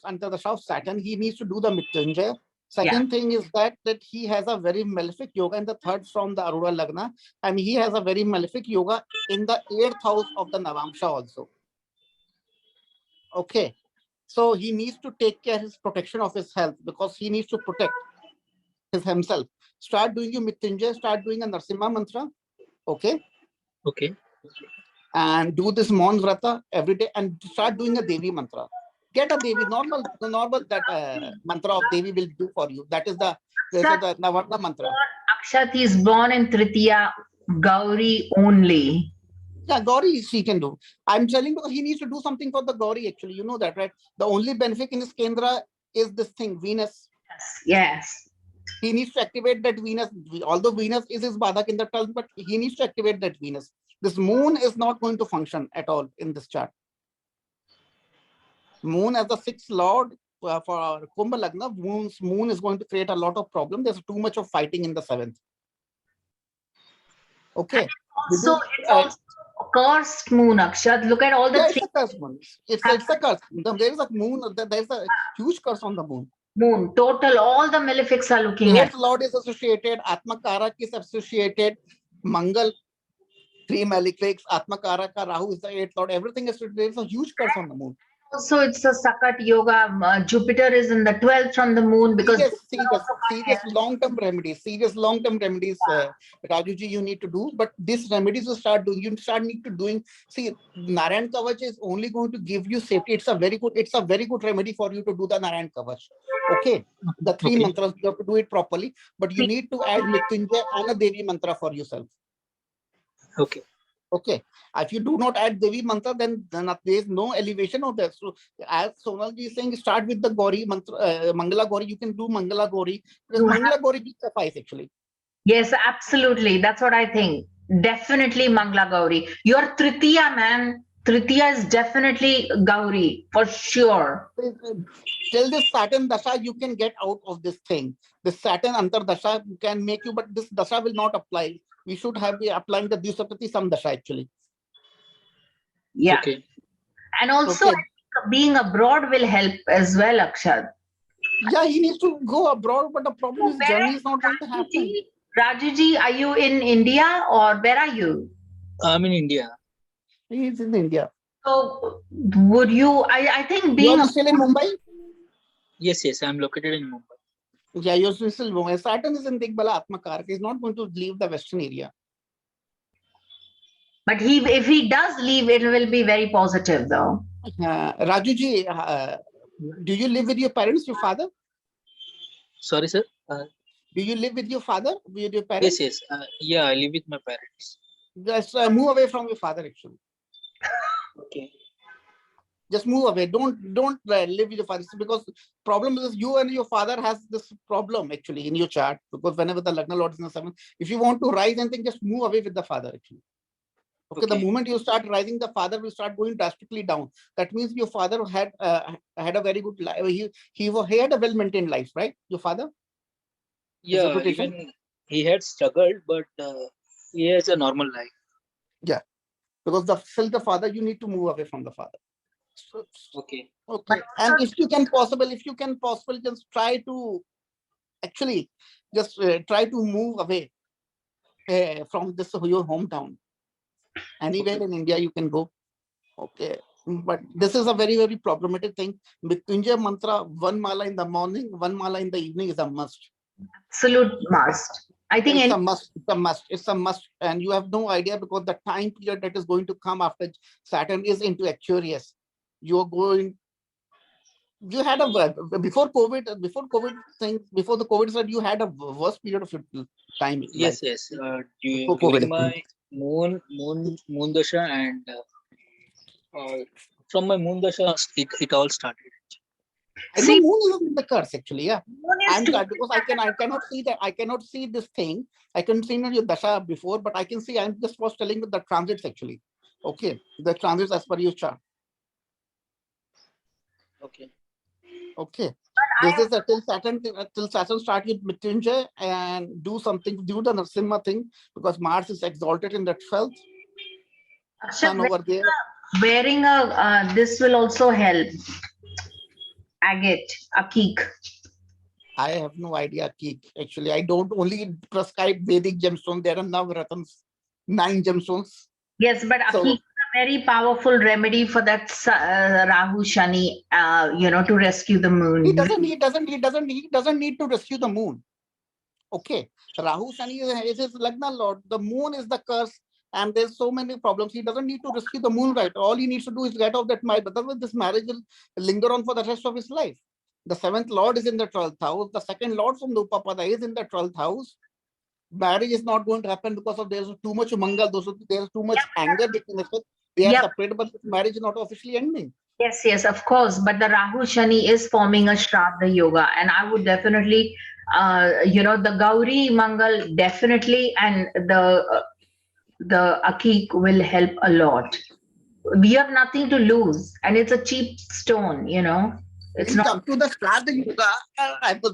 Saturn. He needs to do the Mrityunjay. Second thing is that he has a very malefic yoga in the 3rd from the Arudha Lagna, and he has a very malefic yoga in the 8th house of the Navamsha also. Okay, so he needs to take care of his protection of his health because he needs to protect himself. Start doing your Mrityunjay, start doing a Narsimha mantra. Okay. And do this Maun Vrata every day and start doing a Devi mantra. Get a Devi, normal that mantra of Devi will do for you. That is the Navarna mantra. Akshat is born in Tritiya, Gauri only. Yeah, Gauri she can do. I'm telling because he needs to do something for the Gauri actually. You know that, right? The only benefit in his Kendra is this thing, Venus. Yes. He needs to activate that Venus. Although Venus is his Badak in the 12th, but he needs to activate that Venus. This moon is not going to function at all in this chart. Moon as the 6th lord for Kumbh Lagna, moon is going to create a lot of problem. There's too much of fighting in the 7th. Okay. So it's also cursed moon, Akshat. Look at all the it's a cursed moon. It's a curse. There is a moon. There's a huge curse on the moon. Moon, total, all the malefics are looking at. 8th lord is associated. Atmakarak is associated. Mangal, 3 malefics. Atmakarak, Rahu is the 8th lord. Everything is. There's a huge curse on the moon. So it's a Sakat yoga. Jupiter is in the 12th from the moon because serious long-term remedies. Rajuji, you need to do, but these remedies you start doing. You start need to doing. See, Narayan Kavach is only going to give you safety. It's a very good remedy for you to do the Narayan Kavach. Okay, the 3 mantras you have to do it properly, but you need to add Mrityunjay and a Devi mantra for yourself. Okay. If you do not add Devi mantra, then there is no elevation of that. So as Sonalji is saying, start with the Gauri mantra, Mangala Gauri. You can do Mangala Gauri because Mangala Gauri will suffice actually. Yes, absolutely. That's what I think. Definitely Mangala Gauri. Your Tritiya, man. Tritiya is definitely Gauri for sure. Till this Saturn Dasha, you can get out of this thing. This Saturn Antar Dasha can make you, but this Dasha will not apply. we should have be applying the Dusapati Samdasha actually. Yeah. Okay. And also, Okay. I think being abroad will help as well, Akshat. Yeah, he needs to go abroad, but the problem is Where journey are is not going to you, happen. Rajuji, are you in India or where are you? I'm in India. He is in India. So would you, I think You being are still in Mumbai? Yes, yes, I'm located in Mumbai. Yeah, you're still in Mumbai. Saturn is in Digbala Atmakarka. He's not going to leave the western area. but if he does leave, it will be very positive though. Rajuji, do you live with your parents, your father? Sorry, sir. Do you live with your father, with your Yes, parents? yes. Yeah, I live with my parents. Just move away from your father actually. Okay. Just move away. Don't live with your father, because problem is you and your father has this problem actually in your chart, because whenever the Lagna Lord is in the 7th, if you want to rise anything, just move away with the father actually. Okay, the moment you start rising, the father will start going drastically down. That means your father had a very good life. He had a well-maintained life, right? Your father? Yeah, even he had struggled, but he has a normal life. Yeah, because still the father, you need to move away from the father. So, Okay. okay, and if you can possible, just try to actually just try to move away from this your hometown. Anywhere in India you can go. Okay, but this is a very, very problematic thing. Mrityunjay mantra, one mala in the morning, one mala in the evening is a must. Absolute must. I think It's a must. It's a must. It's a must. And you have no idea, because the time period that is going to come after Saturn is into Aquarius. You're going. You had a before COVID. Before the COVID started, you had a worst period of your time. Yes, yes. Before During COVID. my moon dasha, and from my moon dasha, it all started. I know see, moon is in the curse actually. Yeah, moon is I'm too- because I cannot see that. I cannot see this thing. I couldn't see your dasha before, but I can see. I'm just was telling with the transits actually. Okay, the transits as per your chart. Okay. Okay, this is till Saturn start with Mrityunjay and do something. Do the Narsimha thing, because Mars is exalted in the 12th. Sun over there. wearing a this will also help. Agate, akik. I have no idea, Keek. Actually, I don't only prescribe Vedic gemstones. There are Navratans, 9 gemstones. Yes, but So- akik is a very powerful remedy for that Rahu Shani, to rescue the moon. He doesn't need to rescue the moon. Okay. Rahu Shani is his Lagna Lord. The moon is the curse, and there's so many problems. He doesn't need to rescue the moon, right? All he needs to do is get off that marriage. Otherwise, this marriage will linger on for the rest of his life. The 7th Lord is in the 12th house. The 2nd Lord from the Upapada is in the 12th house. Marriage is not going to happen because of there's too much Mangal, there's too much anger between us. They are separated, but marriage is not officially ending. Yes, of course. But the Rahu Shani is forming a Shraddha Yoga, and I would definitely, the Gauri Mangal definitely, and the Akik will help a lot. We have nothing to lose, and it's a cheap stone. It's Please not. come to the Shraddha Yoga,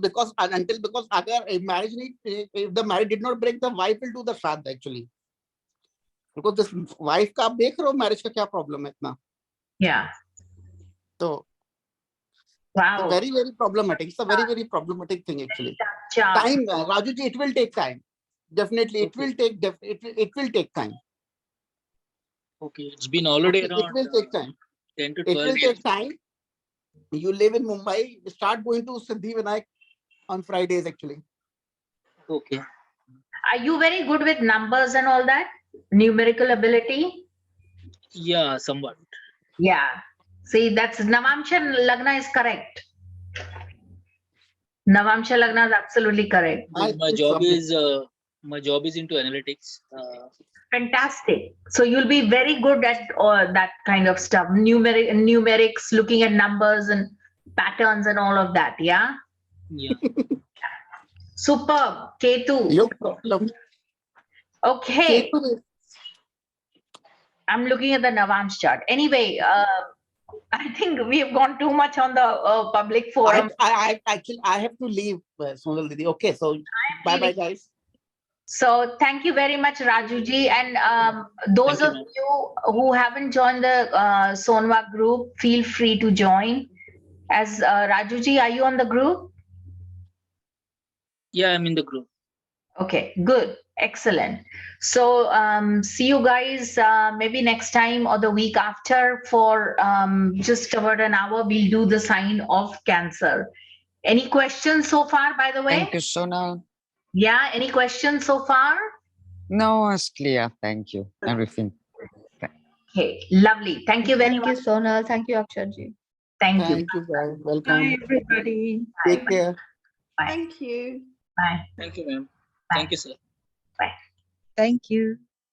because if the marriage did not break, the wife will do the Shraddha actually. Because this wife का आप देख रहे हो marriage का क्या problem है इतना? Yeah. So Wow. very, very problematic. It's a very, very problematic thing actually. Chart. Time, Rajuji, it will take time. Definitely, it will take time. Okay, it's been already Okay, around it will take time. 10 to It 12 will years. take time. You live in Mumbai, start going to Siddhi Vinayak on Fridays actually. Okay. Are you very good with numbers and all that? Numerical ability? Yeah, somewhat. Yeah. See, that's Navamsha Lagna is correct. Navamsha Lagna is absolutely correct. My job is into analytics. Fantastic. So you'll be very good at that kind of stuff. Numerics, looking at numbers and patterns and all of that. Yeah. Yeah. Superb. Ketu. No problem. Okay. I'm looking at the Navamsha chart. Anyway, I think we have gone too much on the public forum. I have to leave, Sonal Didi. Okay, so bye bye guys. So thank you very much, Rajuji. And those Thank you, of ma'am. you who haven't joined the Sonwa group, feel free to join. As Rajuji, are you on the group? Yeah, I'm in the group. Okay, good. Excellent. So see you guys maybe next time or the week after for just about an hour. We'll do the sign of Cancer. Any questions so far, by the way? Thank you, Sonal. Yeah, any questions so far? No, it's clear. Thank you. Everything. Okay, lovely. Thank you very Thank you, much. Sonal. Thank you, Aksharji. Thank you. Thank you, guys. Bye, Welcome. everybody. Take care. Bye. Thank you. Bye. Thank you, ma'am. Bye. Thank you, sir. Bye. Thank you.